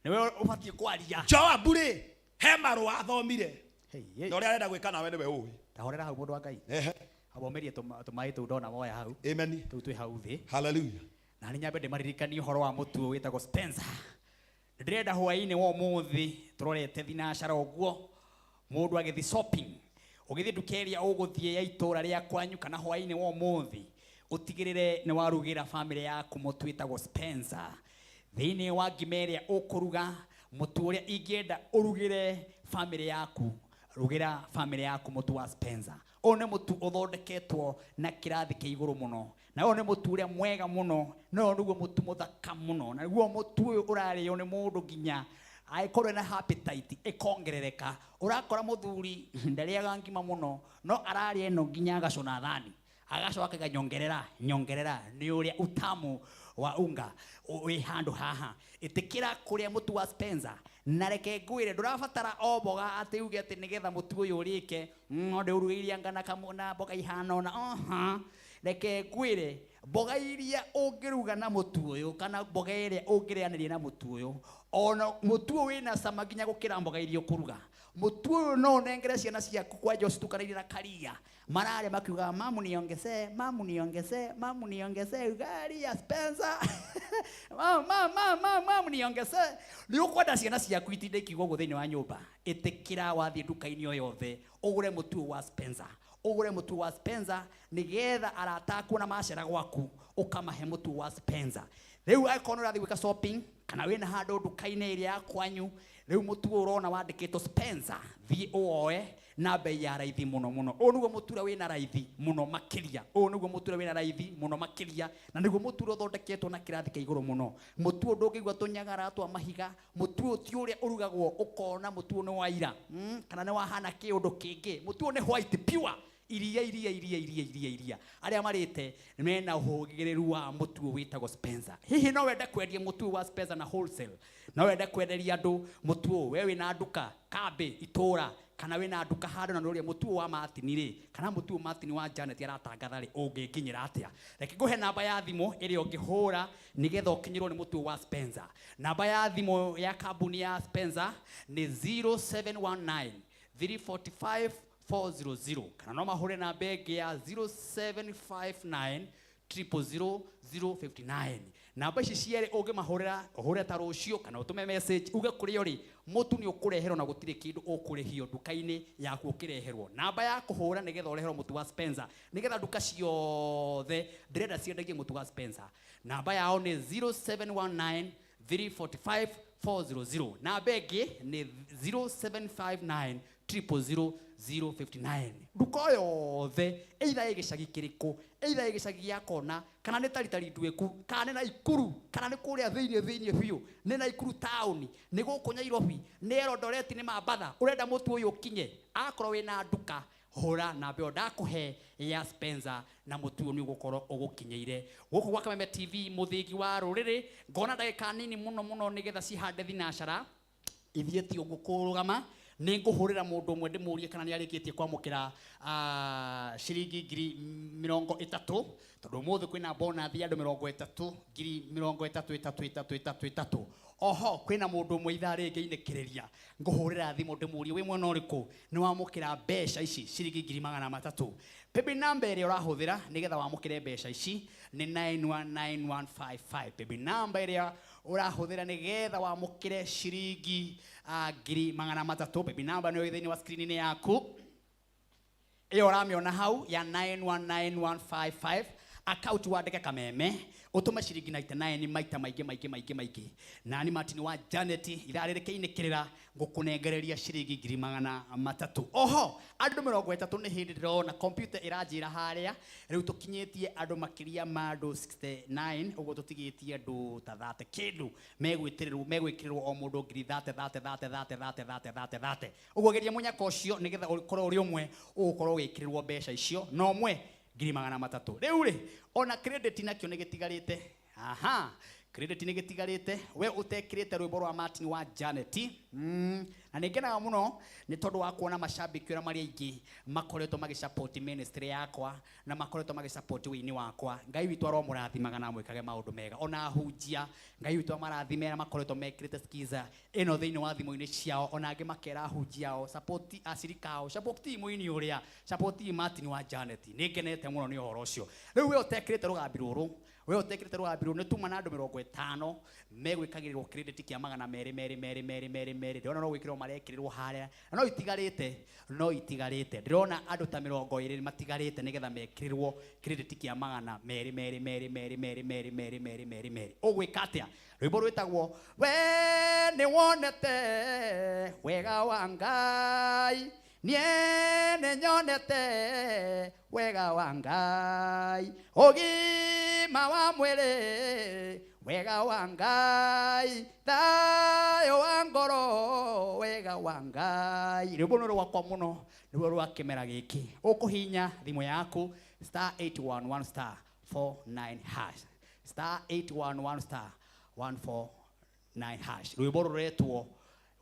nĩwe ũbatiĩ kwaria Joabu-rĩ he marũa athomire na ũrĩa arenda gwĩka nawe nĩwe ũĩ tahorera hau mũndũ wa Ngai abomerie tũmaĩ tũu ndona moya hau amen tũu twĩ hau thĩ hallelujah na nĩ nyambe ndĩmaririkanie ũhoro wa mũtuo wĩtagwo Spencer ndĩrenda hwaĩ-inĩ wa ũmũthĩ tũrorete thinacara ũguo mũndũ agĩthi shopping ũgĩthi nduka ĩrĩa ũgũthiĩ ya itũũra rĩa kwanyu kana hwaĩ-inĩ wa ũmũthĩ utigirire nĩ warugĩra family yaku mũtu wĩtagwo Spencer thĩinĩ wa ngima ĩrĩa ũkũruga mũtu ũrĩa ingĩenda ũrugĩre family yaku rugĩra family yaku mũtu wa Spencer ũyũ nĩ mũtu ũthondeketwo na kĩrathi kĩa igũrũ mũno na ũyũ nĩ mũtu ũrĩa mwega mũno na ũyũ nĩguo mũtu mũthaka mũno na nĩguo mũtu ũyũ ũrarĩo nĩ mũndũ nginya aikorwo na appetite ikongerereka urakora muthuri ndariaga ngima muno no araria eno nginya agacona thani agacoka akanyongerera ni uria utamu wa unga wi handu haha itikira kuria mutu wa Spencer na reke ngwire ndurabatara o mboga ati uge ati nigetha mutu uyu urike nde urugiria ngana kamuna mboga ihana ona reke ngwire mboga iria ungiruga na mutu uyu kana mboga iria ungirianiria na mutu uyu ona mutu wina cama nginya gukira mboga iria ukuruga mutu uyu no nengere ciana ciaku kwa jo citukanĩire na karia marare makiuga mamu niongeze ugali ya Spencer mamu niongeze ni ukwenda ciana ciaku itinde ikiuga ũguo thĩinĩ wa nyũmba itikira wathi nduka-inĩ o yothe ũgũre mutu wa Spencer ugure mutu wa Spencer nigetha arata aku na macera gwaku ukamahe mutu wa Spencer Riu aikona urathi gwika shopping kana wina handu nduka-ini iria ya kwanyu, riu mutu urona wandikitwo Spencer, thie uoe na bei ya raithi muno muno. O niguo mutura wina raithi muno makiria. O niguo mutura wina raithi muno makiria, na niguo mutura uthondeketwo na kirathi kia iguru muno. Mutu ndungigwa tunyagara twa mahiga, mutu ti uria urugagwo ukona mutu ni wa ira, kana ni wahana kiundu kingi. Mutu ni white pure. Iria aria marite mena uhugiriru wa mutu witagwo Spencer. Hihi no wende kwendia mutu wa Spencer na wholesale? No wende kwenderia andu mutu we wina nduka kambe itura, kana wina nduka handu na nuria mutu wa Martin ri, kana mutu Martin wa Janet aratangatha ri, ungikinyira atia? Reke nguhe namba ya thimu iri ungihura nigetha ukinyirwo ni mutu wa Spencer. Namba ya thimu ya kambuni ya Spencer ni 0719 345 400, kana no mahure na begi ya 0759 000 059. Namba ici ciere unge mahurira uhure ta rucio kana utume message uge kuri uri mutu ni ukureherwo na gutire kindu ukurihio nduka-ini yaku ukireherwo. Namba ya kuhura nigetha ureherwo mutu wa Spencer, nigetha nduka ciothe ndirenda ciendagie mutu wa Spencer. Namba yao ni 0719 345 400. Namba ingi ni 0759 000 059. Nduka yothe either igicagi kiriku, either igicagi gia kona, kana ni taritari ndweku, kana ni Naikuru, kana ni kuria thiini biu, ni Naikuru town, ni guku Nairobi, ni Eldoret, ni Mombasa, urenda mutu uyu ukinye, akorwo wina nduka hura na mbeo ndakuhe ya Spencer na mutu ni gukorwo ugukinyeire guku gwa Kameme TV muthigi wa ruriri. Ngona ndagika nini muno nigetha cihande thinashara ithieti ugukurugama. Ni nguhurira mundu umwe ndimurie kana ni arikitie kwamukira ciringi 30,000, tondu muthe kwina bonus ya andu 30,000 Oho kwina mundu umwe ithaa ringi inekereria nguhurira thimu ndimurie wi mwena uriku ni wamukira mbeca ici ciringi 300,000. Baby number iri urahuthira nigetha wamukire mbeca ici ni 919155. Baby number iri urahuthira nigetha wamukire ciringi 300,000. Baby number ni thiini wa screen ni yaku iyo uramiona hau ya 919155. Account wandike Kameme utume ciringi 99 maita maingĩ na ni Martin wa Janet itharire kiinikirira ngukunengereria ciringi 300,000. Oho andu 30 ni hindi ndirona computer iranjira haria riu tukinyitie andu makiria ma andu 69 ugo tutigitie andu ta 30 kindu megwikirirwo o mundu 30 ugo geria munyaka ucio nigetha ukorwo uri umwe ukorwo wikirirwo mbeca icio no umwe 300,000. Riu ri ona credit nakio nigitigarite. Aha, credit nigitigarite. We utekirite rwimbo rwa Martin wa Janet. Na ningenaga muno ni tondu wa kuona mashabiki ura mari aingi makoretwo magisupport ministry yakwa na makoretwo magisupport wini wakwa. Ngai witu aro murathimaga na mwikage maundu mega. Ona hunjia Ngai witu amarathimera makoretwo mekirite skiza ino thiini wa thimu-ini ciao, ona angi makera hunjiao support asirikao, support muini uria, support Martin wa Janet. Ningenete muno ni uhoro ucio. Riu we utekirite rugambi ruru, we utekirite rugambi ruru ni tuma na andu 50 megwikagirirwo credit kia 200 ndona no gwikirwo marekirirwo haria no itigarite ndirona andu ta 20 matigarite nigetha mekirirwo credit kia 200 ugwika atia? Rwimbo rwitagwo we ni wonete wega wa Ngai, nie ne nyonete wega wa Ngai, ugima wa mwiri wega wa Ngai, thayo wa ngoro wega wa Ngai. Rwimbo no rwakwa muno nirwo rwa kimera giki. Ukuhinya thimu yaku *811 *49#, *811 *149#. Rwimbo ruretwo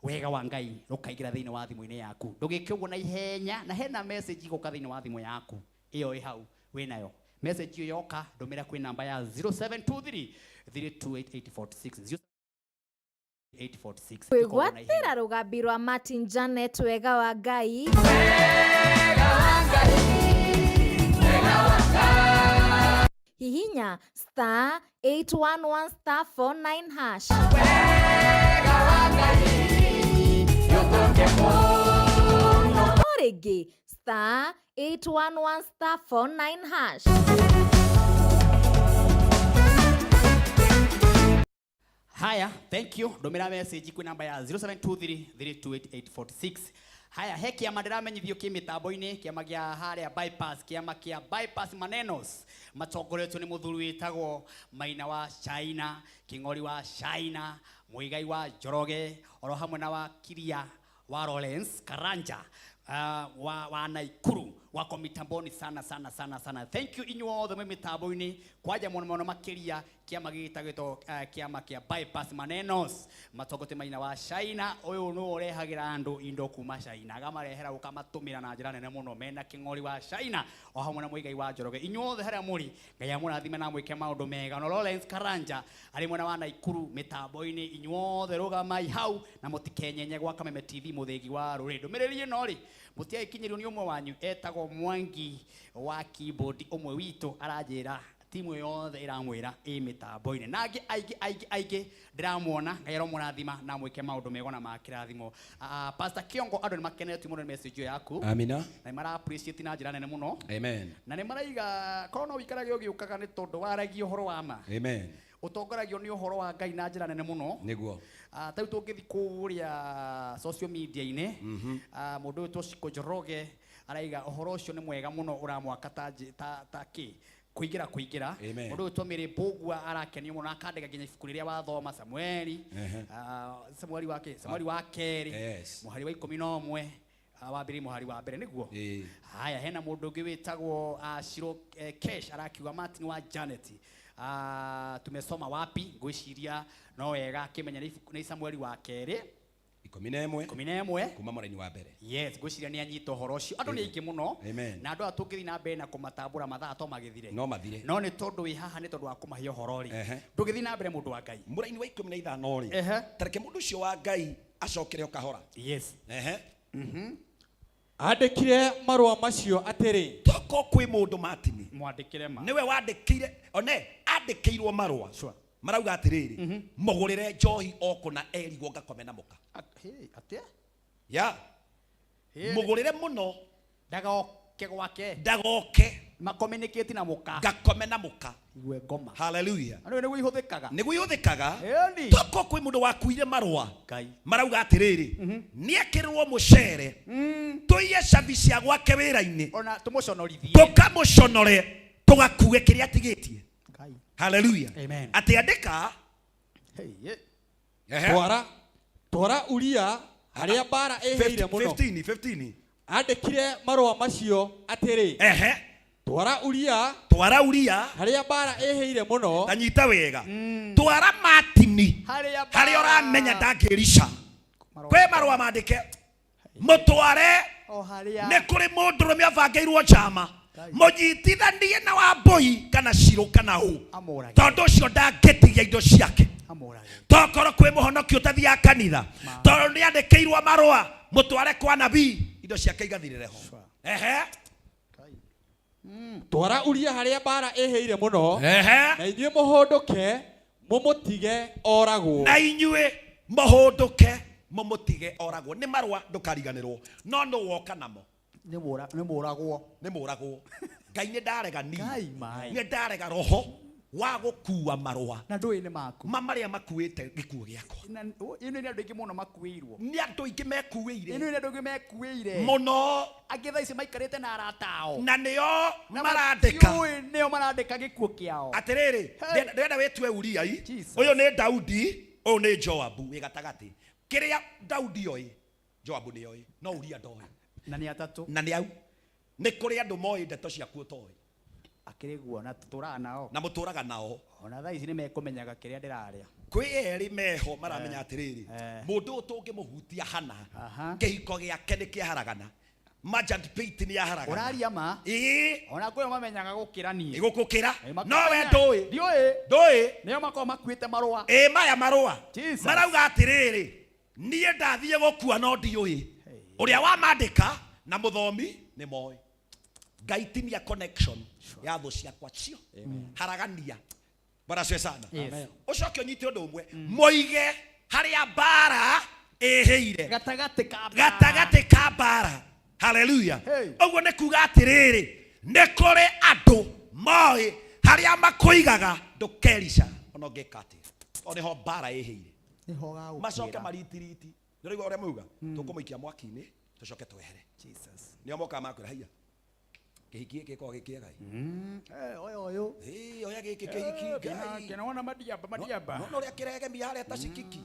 wega wa Ngai rukaingira thiini wa thimu-ini yaku. Ndugike uguo na ihenya, na hena message iguka thiini wa thimu yaku iyo hau winayo. Message iyo yoka ndumira kwi namba ya 0723 328 846. Gwatira rugambi rwa Martin Janet wega wa Ngai. Hihinya *811 *49#. Origi *811 *49#. Haya, thank you. Domira message kwa namba ya 0723328846. Haya, heki ya madiramenyithio kimitambo-ini kiama gia haria bypass kiama kia bypass manenos matongoretwo ni muthuri witagwo Maina wa China, King'ori wa China, Muigai wa Njoroge, oro hamwe na wa Kiria wa Lawrence Karanja, wa Naikuru wako mitamboni sana. Thank you inyu all the mitambo-ini kwaja mono makiria kiama gitagito kiama kia bypass manenos matogote Maina wa China uyu no urehagira andu indo kuma China agamarehera ukamatumira na njira nene muno mena King'ori wa China o hamwe na Muigai wa Njoroge inyu othe haria muri ngai amurathime na mwike maundu mega no Lawrence Karanja ari mwena wa Naikuru mitambo-ini inyu othe rugamai hau na mutikenyenye gwa Kameme TV muthigi wa ruri ndumiriri no ri mutia ikinyirio ni umwe wanyu etagwo Mwangi wa keyboard umwe witu aranjira timu yothe iramwira mitambo-ini nangi aige ndiramuona ngairo murathima na mwike maundu mego na makirathimo. Pastor Kiongo andu ni makenetio muno message yaku. Amina. Na mara appreciate na njira nene muno. Amen. Na ni maraiga kono wikarage ugiukaga ni tondu waragio horo wa ma. Amen. Utongoragio ni horo wa Ngai na njira nene muno. Niguo. Tau tungithi kuria social media-ini mundu Toshiko Njoroge araiga uhoro ucio ni mwega muno uramwaka ta ki kuigira mundu twamire Mbugua arakenio muno akandika ginya ibuku riria wathoma Samueli Samueli wa keri muhari wa 11 wa mbere muhari wa mbere niguo. Haya hena mundu ungi witagwo Shiro Kesh arakiuga Martin wa Janet tumesoma wapi ngwiciria no wega kimenya ni Samueli wa keri 11 kuma muraini wa mbere. Yes, ngwiciria ni anyito horo ucio andu ni aingi muno na andu atungithi na mbere na kumatambura mathaa to magithire no ni tondu wi haha ni tondu wa kumahia horo ri ndugithi na mbere mundu wa Ngai muraini wa 15 ri tareke mundu ucio wa Ngai acokere okahora. Yes. Andikire marua macio atiri toko kwi mundu Martin mwandikire ma niwe wandikire one andikirwo marua marauga atiriri mugurire njohi okuna erigwo ngakome na muka atia ya mugurire muno dagoke ma communicate na muka ngakome na muka iwe ngoma. Hallelujah. Nigu ihũthĩkaga toko kwĩ mũndũ wakuire marũa marauga atĩrĩrĩ nĩekĩrwo mũcere tũiye cabi cia gwake wĩra-inĩ ona tũmũconorithie tũkamũconore tũgakue kĩrĩa atigĩtie. Hallelujah. Amen. Atĩ andĩka twara Uria harĩa bara ĩhĩire mũno 15 andĩkire marũa macio atĩrĩ twara Uria harĩa bara ĩhĩire mũno tanyita wega twara Martin harĩa ũramenya ndangĩrica kwĩ marũa mandĩke mũtware nĩ kũrĩ mũndũrũme abangĩirwo njama mũnyitithanie na Wambui kana Shiro kana ũ tondũ ũcio ndangĩtigia indo ciake tokorwo kwĩ mũhonokia ũtathiaga kanitha tondũ nĩandĩkĩirwo marũa mũtware kwa nabii indo ciake igathirĩre ho. twara Uria harĩa bara ĩhĩire mũno na inyuĩ mũhũndũke mũmũtige oragwo nĩ marũa ndũkariganĩrwo no nũ woka namo nĩ mũragwo Ngai nĩ ndarega roho wa gũkua marũa na ndũĩ nĩ maku marĩa makuĩte gĩkuũ gĩakwa ĩno nĩ andũ aingĩ mũno makuĩirwo nĩ andũ aingĩ mekuĩire ĩno nĩ andũ aingĩ mekuĩire mũno angĩ thaa ici maikarĩte na arata ao na nĩo marandĩka gĩkuũ kĩao atĩrĩrĩ ndĩrenda wĩtue Uria ũyũ nĩ Daudi ũyũ nĩ Joabu wĩ gatagatĩ kĩrĩa Daudi oĩ Joabu nĩ oĩ no Uria ndoĩ na nĩ atatũ na nĩ au nĩ kũrĩ andũ moĩ ndeto ciaku ũtoĩ akĩrĩguo na tũtũraga nao na mũtũraga nao ona thaa ici nĩ mekũmenyaga kĩrĩa ndĩrarĩa kwĩ erĩ meho maramenya atĩrĩrĩ mũndũ tũngĩmũhutia hana kĩhiko gĩake nĩ kĩaharagana Majant Pete nĩ yaharagana ũraria ma ona kwĩ mamenyaga gũkĩra niĩ gũkũkĩra no we ndũĩ nĩo makorwo makuĩte marũa maya marũa marauga atĩrĩrĩ niĩ ndathiĩ gũkua no ndiũĩ ũrĩa wamandĩka na mũthomi nĩ moĩ Ngai tinia connection ya thũ ciakwa cio haragania baracwe sana ũcoke ũnyite ũndũ ũmwe moige harĩa mbara ĩhĩire gatagatĩ ka mbara. Hallelujah. Ũguo nĩ kuga atĩrĩrĩ nĩ kũrĩ andũ moĩ harĩa makũigaga ndũkerica ona ũngĩka atĩa one ho bara eheire niho ga macoke maritiriti ndirigwa uria muga tukumikia mwaki-ini tucoke twehere Jesus nio moka makwira haiya kihiki giko gikiega oyo oya giki kihiki kinaona madiaba no ria kiregemia haria ta cikiki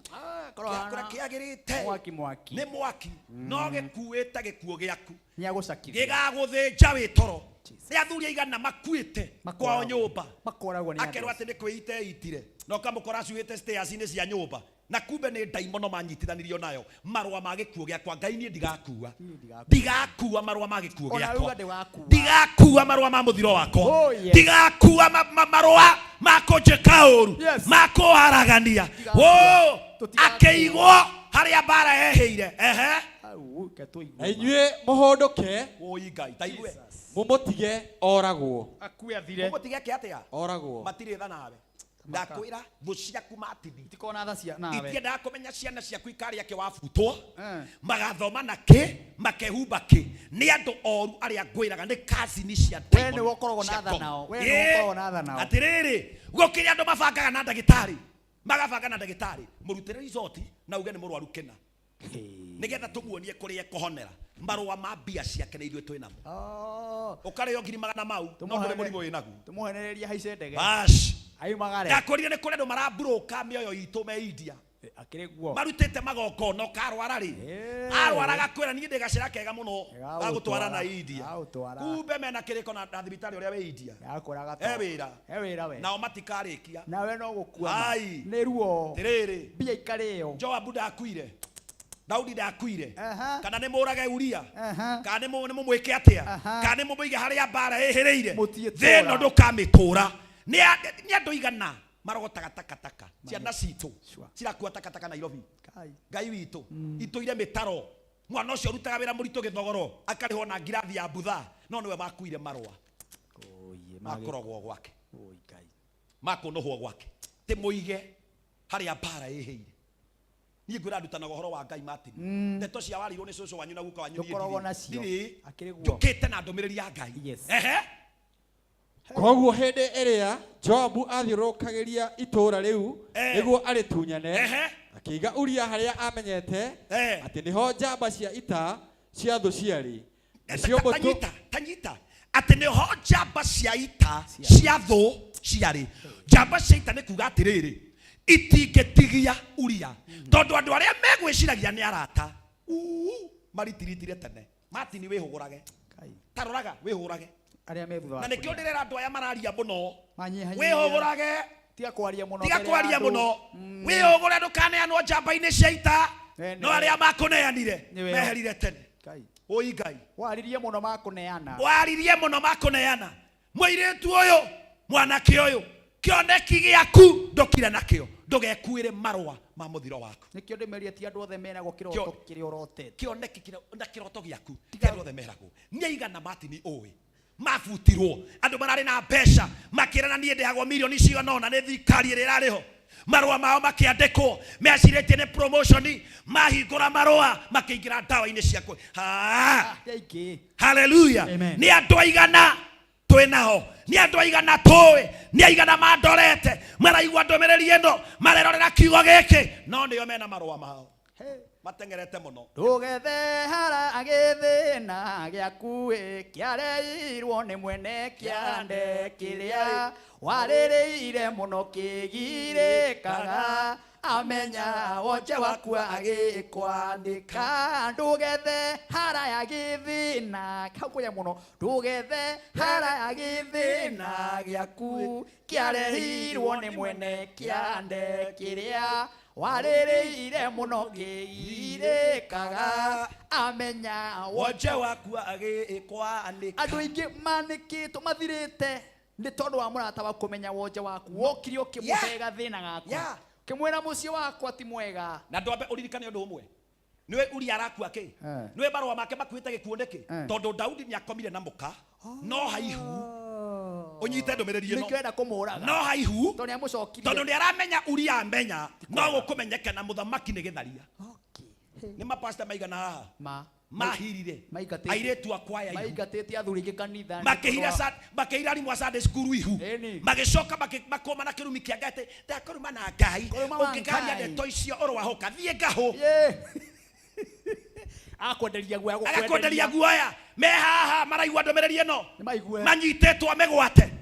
korona kiagirite mwaki ni mwaki no gikuite gikuo giaku ni agusakithia gigaguthinja wi toro ni athuri aigana makuite kwao nyumba makoragwo ni akerwo ati ni kwite itire no kamukora cuite stairs-ini cia nyumba na kumbe ni ndaimono manyitithanirio nayo marwa ma gikuo giakwa ngai ni ndigakua marwa ma gikuo giakwa ndigakua marwa ma muthiro wakwa ndigakua marwa ma kunjika uru ma kuharagania akeigwo haria bara eheire inyue muhondoke ngai taigwe mumutige oragwo akuathire mumutige ke atia oragwo matire tha nawe ndakwira thu ciaku matidi tikona tha cia nawe itie ndakumenya ciana ciaku ikaria ke wabutwo magathoma na ke makehumba ke ni andu oru aria ngwiraga ni cousin cia we ni wokoragwo na tha nao we ni wokoragwo na tha nao atiriri gukiri andu mabangaga na ndagitari magabanga na ndagitari murutire resort na uge ni murwaru kena nigetha tumuonie kuria kuhonera marwa ma bia ciake ni ithuĩ twinamo ukarĩa ngiri magana mau no kũrĩ mũrimũ wĩnaguo tumuhenereria haice ndege bas aimagare ndakorire nĩ kũrĩ andũ marambroka mĩoyo itũ me India akĩrĩguo marutĩte magongona ũkarwara rĩ arwaraga kwĩra niĩ ndĩ gacĩra kega mũno gagũtwara na India kumbe mena kĩrĩko na thibitarĩ ũrĩa wĩ India wĩra we nao matikarĩkia nawe no gũkua nĩ ruo rĩrĩ mbia ikarĩo Joabu ndakuire Daudi ndakuire kana nĩ mũrage Uria kana nĩ mũmwĩke atĩa kana nĩ mũmũige harĩa mbara ĩhĩrĩire thĩno ndũkamĩtũra nĩ andũ igana marogotaga takataka ciana citũ cirakua takataka Nairobi ngai witũ itũire mĩtaro mwana ũcio rutaga wĩra mũritũ gĩthogoro akarĩhwo na ngirathi ya mbutha no nĩwe makuire marũa makorogwo gwake makũnũhwo gwake tĩ mũige harĩa mbara ĩhĩire niĩ ngwĩra ndutanaga ũhoro wa Ngai Martin ndeto cia warirwo nĩ cũcũ wanyu na guka wanyu niĩ njũkĩte na ndũmĩrĩri ya Ngai koguo hĩndĩ ĩrĩa Joabu athiũrũrũkagĩria itũũra rĩu nĩguo arĩtunyane akĩiga Uria harĩa amenyete atĩ nĩho njamba cia ita cia thũ ciarĩ tanyita atĩ nĩho njamba cia ita cia thũ ciarĩ njamba cia ita nĩ kuga atĩrĩrĩ itingĩtigia Uria tondũ andũ arĩa megwĩciragia nĩ arata maritiritire tene Martin wĩhũgũrage taroraga wĩhũgũrage na nĩkĩo ndĩrera andũ aya mararia mũno wĩhũgũrage tiga kwaria mũno wĩhũgũre ndũkaneanwo njamba-inĩ cia ita no arĩa makũneanire meherire tene ũi Ngai waririe mũno makũneana mũirĩtu ũyũ mwanake ũyũ kĩoneki gĩaku ndũkire nakĩo ndũgekuĩre marũa ma mũthiro waku nĩkĩo ndĩmeria ti andũ othe meragwo kĩroto kĩrĩa ũrotete kĩoneki na kĩroto gĩaku ti andũ othe meragwo nĩ aigana Martin ũĩ mabutirwo andũ mararĩ na mbeca makĩrana niĩ ndĩhagwo mirioni cigana ũna nĩ thirikari ĩrĩa ĩrarĩho marũa mao makĩandĩkwo mecirĩtie nĩ promotion mahingũra marũa makĩingĩra ndawa-inĩ ciakwe haleluya nĩ andũ aigana twĩnaho nĩ andũ aigana tũĩ nĩ aigana mandorete maraigua ndũmĩrĩri ĩno marerorera kiugo gĩkĩ no nĩo mena marũa mao matengerete mũno ndũgethe hara gĩthĩna gĩaku kĩareirwo nĩ mwene kĩande kĩrĩa warĩrĩire mũno kĩgirĩkaga amenya wonje waku agĩkwandĩka ndũgethe hara ya gĩthĩna kaukuya mũno ndũgethe hara ya gĩthĩna gĩaku kĩarehirwo nĩ mwene kĩande kĩrĩa warĩrĩire mũno kĩgirĩkaga amenya wonje waku agĩkwandĩka andũ aingĩ manĩkĩtwo mathirĩte nĩ tondũ wa mũrata wa kũmenya wonje waku wokire ũkĩmũhe gathĩna gaku kĩmwĩra mũciĩ wakwa ti mwega na ndwambe ũririkane ũndũ ũmwe nĩwe Uria arakua kĩ nĩwe marũa make makuĩte gĩkuũ nĩkĩ tondũ Daudi nĩakomire na mũka no haihu unyite ndũmĩrĩri ĩno nĩkĩenda kũmũraga no haihu tondũ nĩamũcokirie tondũ nĩaramenya Uria amenya no gũkũmenyeka na mũthamaki nĩ gĩtharia nĩ mapasta maigana haha mahirire airetu akwaya maingatete athuri gikanitha makihira ari mwa Sunday school ihu magicoka makoma na kirumi kia ngate ndakoruma na ngai ukikaria ndeto icio oro wahoka thie ngaho akwenderia guoya me haha maraigua ndomereri eno manyitetwo megwate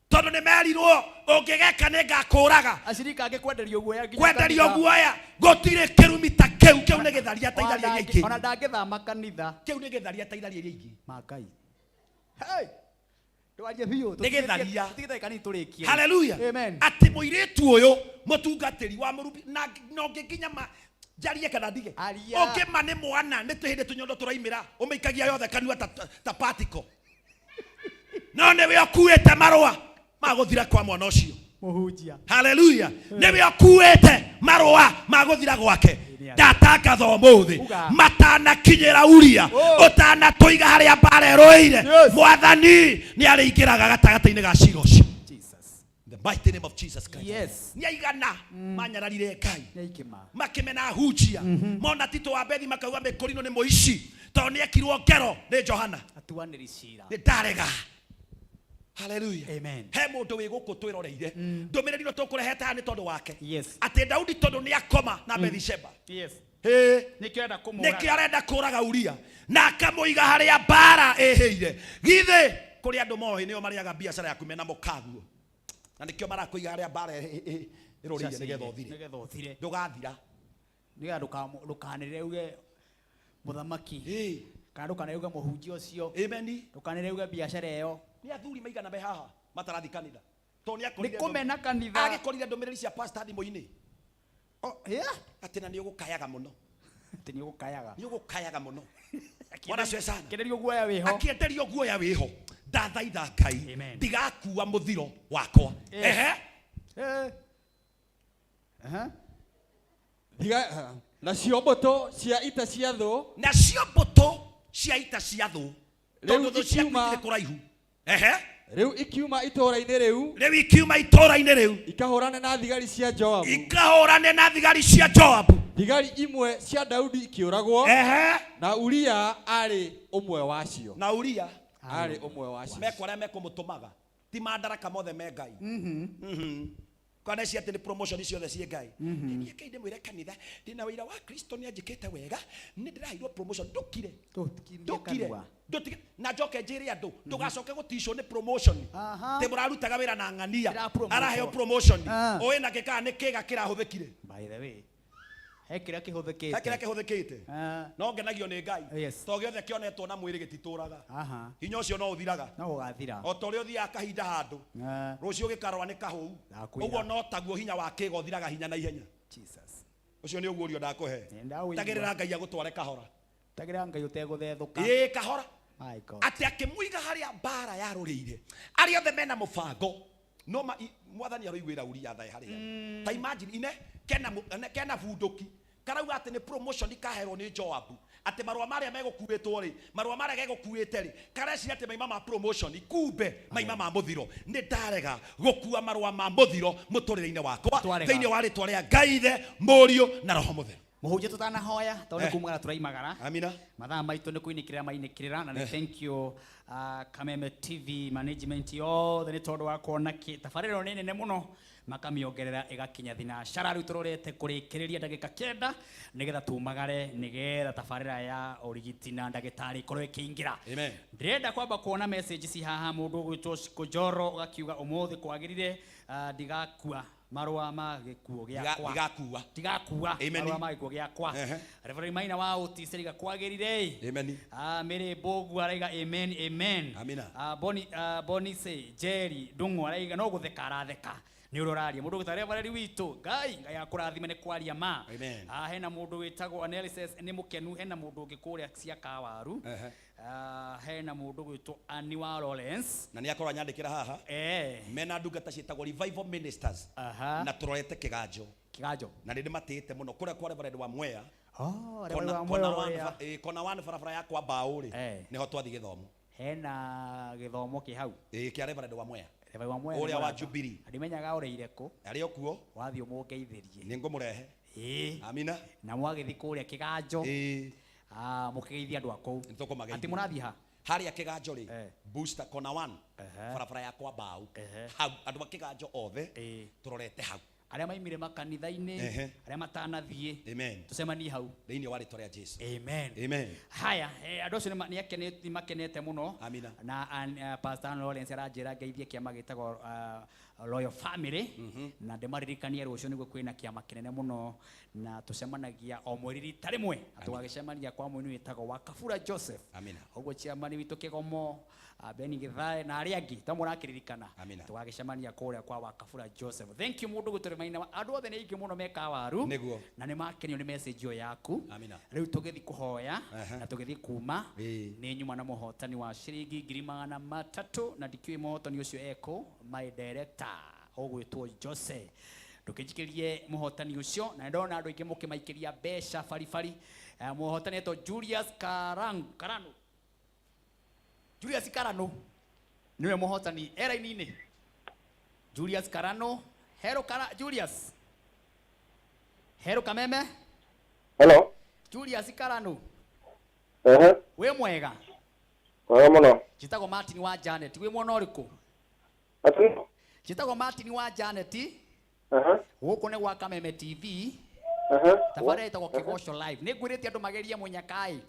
tondu ni merirwo ungigeka ni ngakuraga acirika angikwenderio guoya kwenderio guoya gutire kirumi ta kiu ni githaria ta itharia ingi ona ndangithama kanitha kiu ni githaria ta itharia ingi makai hey twaje biyo ni githaria tigithai kani turikie haleluya amen ati muiritu uyu mutungatiri wa murubi na nginya jarie kana ndige okema ni mwana ni tuhinde tunyondo turaimira umeikagia yothe kanua ta particle no ne we akuete marua maguthira kwa mwana ucio muhunjia haleluya ne we akuete marua maguthira gwake ndataka thomuthi matana kinyira uria utana tuiga haria bare roire mwathani ni ariingiraga gatagata-ini ga cira ucio the mighty name of Jesus Christ. Yes. Ni aigana manyararire Ngai. Nikima. Makimena hujia. Mona Tito wa Bethi makauga mekorino ni muici. To ni ekirwo ngero ni Johana. Atuaniri cira. Ni ndarega. Hallelujah. Amen. He mundu wi guku twiroreire. Ndumiriri no tukureheta ni tondu wake. Yes. Ati Daudi tondu ni akoma na Bathsheba. Yes. Nikienda kumuraga. Nikiarenda kuraga Uria. Na akamuiga haria bara eheire. Githe kuri andu mohi nio mariaga biacara ya kumena mukaguo. Na nikio marakuiga haria bara iroriire nigetha uthire ndugathira niga ndukanire uge muthamaki kana ndukanire uge muhunjia ucio amen ndukanire uge biacara iyo ni athuri maigana me haha matarathi kanitha to ni akorire nikumena kanitha agikorire ndumiriri cia pastor thimo-ini ati na ni ugukayaga muno ati ni ugukayaga muno mwana swesana kenderio guoya wiho akienderio guoya wiho ndathaitha Ngai ndigakuua muthiro wakwa nacio mbuto cia ita cia thu tondu thu ciaku kuraihu riu ikiuma itora-ini riu ikahurane na thigari cia Joabu thigari imwe cia Daudi ikiuragwo na Uria ari umwe wacio ari umwe wacio mekora mekumutumaga ti madaraka mothe me Ngai kana cia tene promotion ciothe cie Ngai ni akainde mwire kanitha ndina wira wa Kristo ni anjikite wega ni ndirairwo promotion ndukire na njoke njire andu ndugacoke guticwo ni promotion te murarutaga wira na ng'ania araheo promotion oe na gika ni kiga kirahuthikire by the way hekira kihuthikite no ngenagio ni Ngai to giothe kionetwo na mwiri gitituraga hinya ucio no uthiraga o to ri uthia kahinda handu rucio gikarwa ni kahuu uguo no taguo hinya wa kigo uthiraga hinya na ihenya Jesus ucio ni uguo rio ndakuhe tagirira Ngai agutware kahora tagirira Ngai uteguthethuka kahora ati akimuiga haria bara yaruriire ari othe mena mubango no mwathani aroigwira Uria thai haria ta imagine kena bunduki karauga ati ni promotion ikaherwo ni Joabu ati marwa maria megukuitwo ri marwa maria gegukuite ri kareci ati maima ma promotion kumbe maima ma muthiro ni ndarega gukua marwa ma muthiro muturire-ini wakwa thiini wa ritwa ria Ngai Ithe Muriu na Roho Mutheru muhunjia tutanahoya tondu kumugara turaimagara amina mathaa maitu ni kuinikirira mainikirira na ni thank you Kameme TV management yothe ni tondu wa kuona tabariro ni nene muno makamiongerera igakinya thinacara riu turorete kurikiriria ndagika 9 nigetha tumagare nigetha tabarira ya urigiti na ndagitari ikorwo ikiingira ndirenda kwamba kuona message ci haha mundu gwitwo Kujoro ugakiuga umuthi kwagirire ndigakua marua ma gikuo giakwa tigakua marua ma gikuo giakwa Reverend Maina wa utisiriga kwagirire Mary Bogu araiga amen Boni say Jerry Dungu araiga no gutheka aratheka ni uroraria mundu gitare barari witu Ngai akurathime ne kwaria ma hena mundu witagwo analysis ni mukenu hena mundu ngikuria cia kawaru hena mundu gwitwo Aniwa Lawrence na ni akorwa nyandikira haha mena ndungata cietagwo revival ministers na turorete kiganjo na ndi matite muno kuria kwa Reverend wa Mwea kona wan barabara ya kwa Bauri niho twathi githomo hena githomo ki hau kia Reverend wa Mwea uria wa Jubilee ndimenyaga ureire ku ari okuo wathi umugeithirie ni ngumurehe amina na mwagithi kuria kiganjo mukigeithia andu ako Nitukumageithia. ati munathi ha haria kiganjo ri booster corner 1 barabara ya kwa Mbau hau andu makiganjo othe turorete hau aria maimire makanitha-ini aria matanathie amen tucemanie hau thiini wa ritwa ria Jesu amen amen haya andu acio ni makenete muno amina na Pastor Lawrence aranjira ngeithie kiama gitagwo Royal Family na ndemaririkanie rucio niguo kwina kiama kinene muno na tucemanagia o mweri rita rimwe tugagicemania kwa mwini witagwo wa Kafura Joseph amina uguo ciamani witu Kigomo Beni Githae na aria angi ta murakiririkana tugagicemania kuria kwa wa Kafura Joseph. Thank you mundu guturimaina andu othe ni ingi muno meka waru niguo na ni makenio ni message yo yaku amina riu tugithi kuhoya na tugithi kuma ni nyuma na muhotani wa shiringi 300 na ndikiwe muhotani ucio eko my director ogwitwo Jose tukijikirie muhotani ucio na ndona andu ingi mukimaikiria besha farifari muhotani eto Julius Karanu Julius Karano niwe muhotani era-ini Julius Karano Julius Hero Kameme hello Julius Karano we mwega muno Chitago Martin wa Janet we mwana uriku Chitago Martin wa Janet guku ni gwa Kameme TV tabare itago Kigosho live ni ngwirite andu magerie munyakai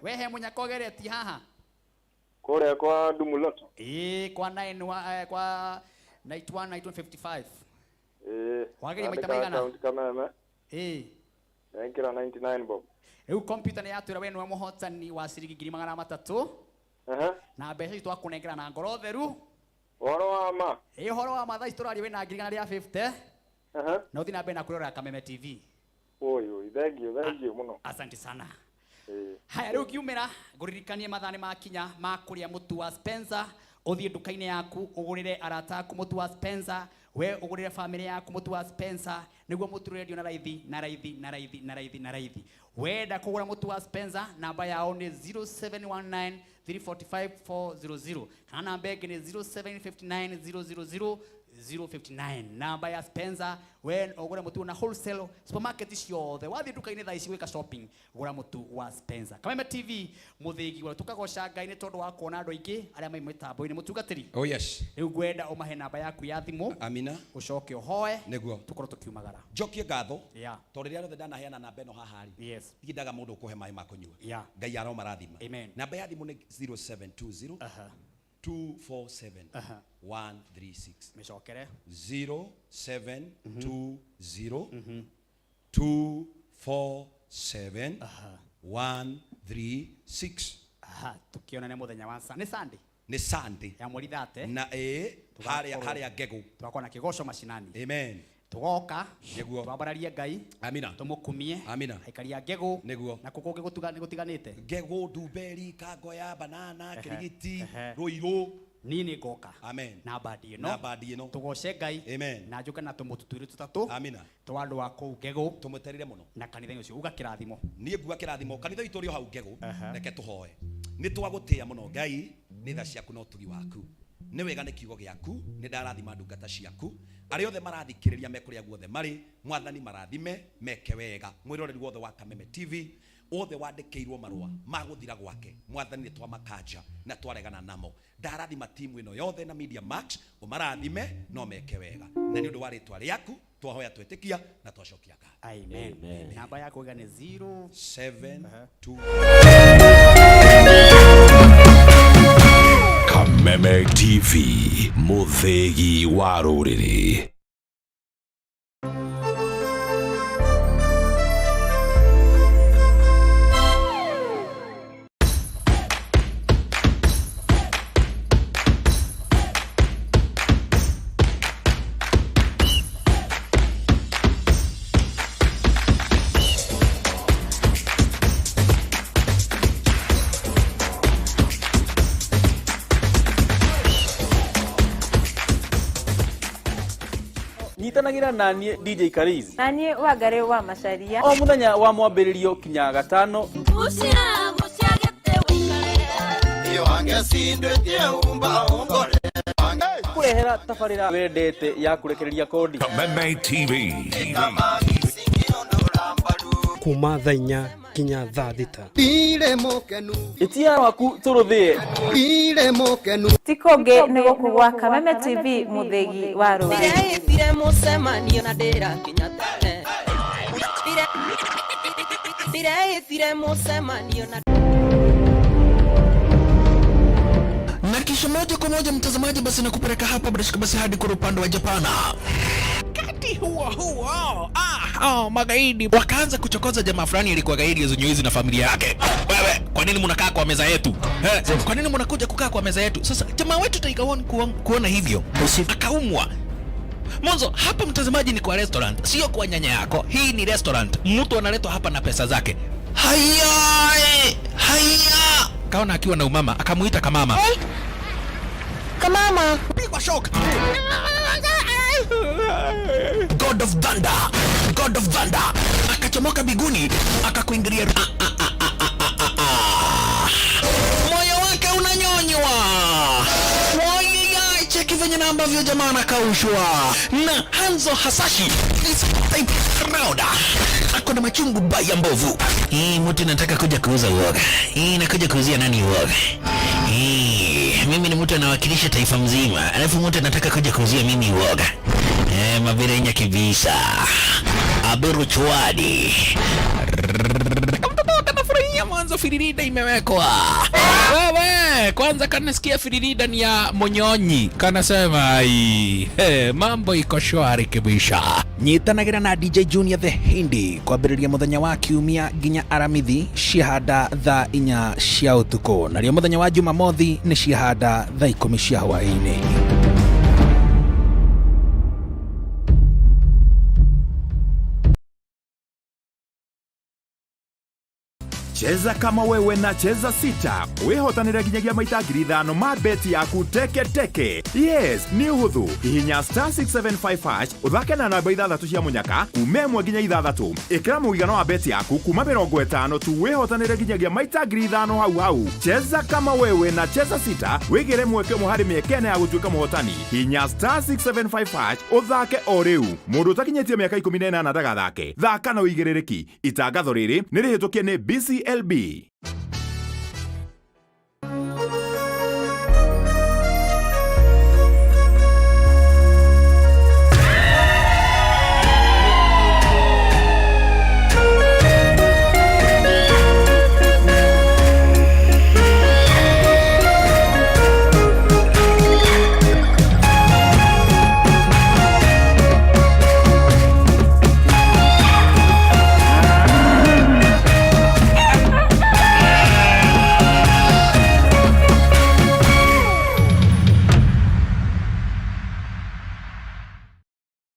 we he munyaka ogereti haha kore kwa Dumoloto kwa 9 kwa 91 wageri maita maigana Kameme Nankira 99 bob riu computer ni yatwira we niwe muhotani wa ciringi 300 na mbeca itu akunengera na ngoro theru horo wa ma horo wa ma thaa turari we na 50 na uthi na bena kurora Kameme TV oyo thank you muno asante sana haya riu kiumira nguririkanie mathane makinya makuria mutu wa Spencer uthie nduka-ini yaku ugurire arata aku mutu wa Spencer we ugurire family yaku mutu wa Spencer niguo muturedio na raithi wenda kugura mutu wa Spencer namba yao ni 0719 345 400 kana namba ingĩ ni 0759 059 namba ya Spencer when ugura mutu na wholesale supermarket ciothe wathi nduka-ini thaa ici gwika shopping gura mutu wa Spencer. Kameme TV muthigi wa tukagoca Ngai-ini tondu wa kuona andu aingi aria mai mitambo-ini mutungatiri oh yes riu gwenda umahe namba yaku ya thimu amina ucoke uhoe niguo tukorwo tukiumagara njokie ngatho yeah tondu riria rothe ndanaheana namba ino hahari yes igindaga mundu kuhe mai ma kunyua yeah Ngai aro marathima amen namba ya thimu ni 0720 247 136 micokere 0720 247 136 tukiona ni muthenya wa ni Sunday ni Sunday ya mweri 30 na haria ngegu twakona na kigosho mashinani amen tugoka niguo twambararie Ngai amina tumukumie amina aikaria ngegu niguo na kuko gutiganite ngegu ndumberi kangoya banana kirigiti ruiru nini ngoka amen na badi ino tugoce Ngai amen na njuka na tumututuri tutatu amina twandu wa kuu ngegu tumuterire muno na kanitha ucio uga kirathimo nie nguga kirathimo kanitha itu rio hau ngegu reke tuhoe ni twagutia muno Ngai ni tha ciaku no tugi waku ni wega ni kiugo giaku ni ndarathima ndungata ciaku ari othe marathikiriria mekuria guothe mari mwathani marathime meke wega mwiroreri wothe wa Kameme TV othe wandikirwo marua maguthira gwake mwathani ni twamakanja na twaregana namo ndarathima timu ino yothe na Media Max umarathime no meke wega na ni undu wa ritwa riaku twahoya twetikia na twacokia Ngai amen namba yako iga ni 072 Kameme TV muthegi wa ruriri Nyitanagira nanie DJ Karizi nanie Wangari wa Macharia o muthenya wa mwambiririo kinya gatano kurehera tabarira wendete ya kurekereria kodi Kameme TV kuma thaa 4 kinya thaa thita. Ndire mukenu itia waku turuthie ndire mukenu tikonge nego kugwa Kameme TV muthegi wa Rũĩ. ndire mucemanio na ndira kinya tene ndire mucemanio na Na kisha moja kwa moja mtazamaji, basi nakupeleka hapa basi hadi kwa upande wa Japana. Kati huo magaidi wakaanza kuchokoza jamaa fulani alikuwa gaidi ya Zunyuizi na familia yake. Wewe, kwa nini mnakaa kwa meza yetu? Kwa nini mnakuja kukaa kwa meza yetu? Sasa jamaa wetu Taikawon kuona hivyo akaumwa. Mwanzo hapa mtazamaji ni kwa restaurant, sio kwa nyanya yako. Hii ni restaurant. Mtu analetwa hapa na pesa zake. Haya! Kaona akiwa na umama, akamuita kamama. Hey. Kamama, pigwa shock. God of Thunder. Akachomoka biguni, akakuingilia. Moyo wake unanyonywa. Cheki venye na ambavyo jamaa anakaushwa. Na Hanzo Hasashi is proud. Ako na machungu baya mbovu. Mtu nataka kuja kuuza uoga. Nakuja kuuzia nani uoga? Mimi ni mtu anawakilisha taifa mzima. Alafu mtu anataka kuja kuuzia mimi uoga. Mavirenya kibisa. Aberu chwadi. Kanafurahia mwanzo firirida imewekwa. Wewe, kwanza kanasikia firirida ni ya Monyonyi. Kanasema mambo iko shwari kibisha. Nyitanagira na DJ Junior the Hindi kwambĩrĩria muthenya wa Kiumia nginya Aramithi ciahanda thaa 4 cia utuko. Na rio muthenya wa Jumamothi ni ciahanda thaa 10 cia hwaĩ-inĩ. Cheza kama wewe na cheza sita. Wehotanira ginyagia maita ngiri 5 ma beti yaku teke. Yes, ni uhuthu. Hihinya *675# uthake na namba 6 cia munyaka kuma 1 nginya 6. Ikira muigano wa beti yaku kuma 50 tu wehotanira ginyagia maita ngiri 5 hau. Cheza kama wewe na cheza sita. Wigire mweke muhari miekene ya gutuika muhotani. Hihinya *675# uthake o riu. Mundu utakinyetie miaka 18 ndagathake. Thaka na uigiririki. Itangatho riri ni rihitukie ni BCLB.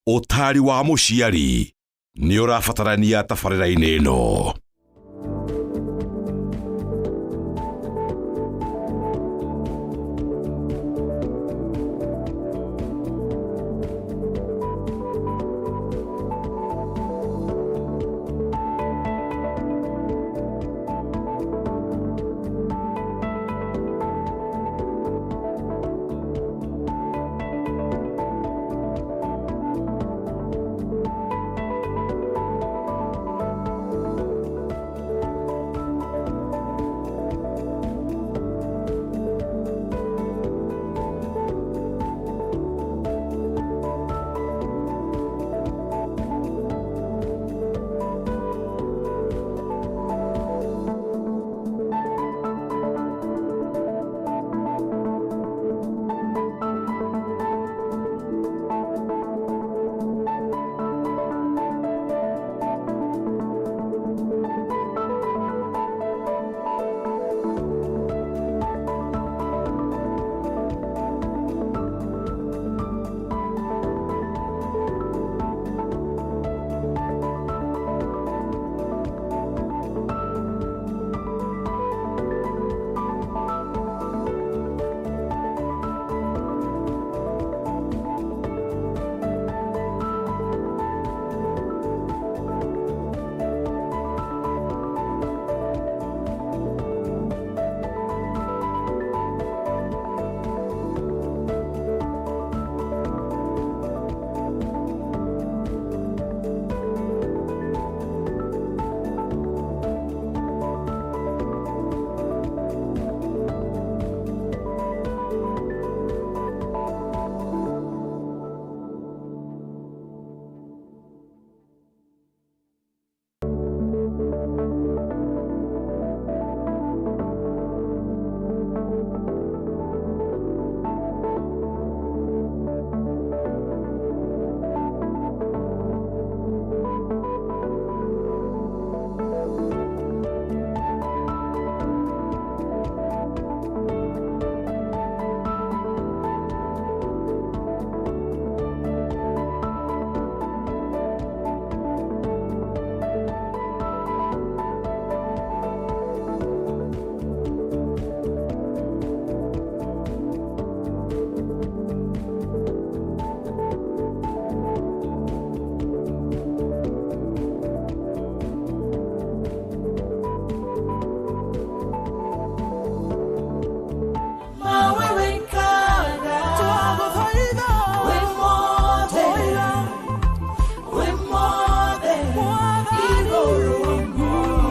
Utari wa muciari ni urabatarania tabarĩra-inĩ ĩno.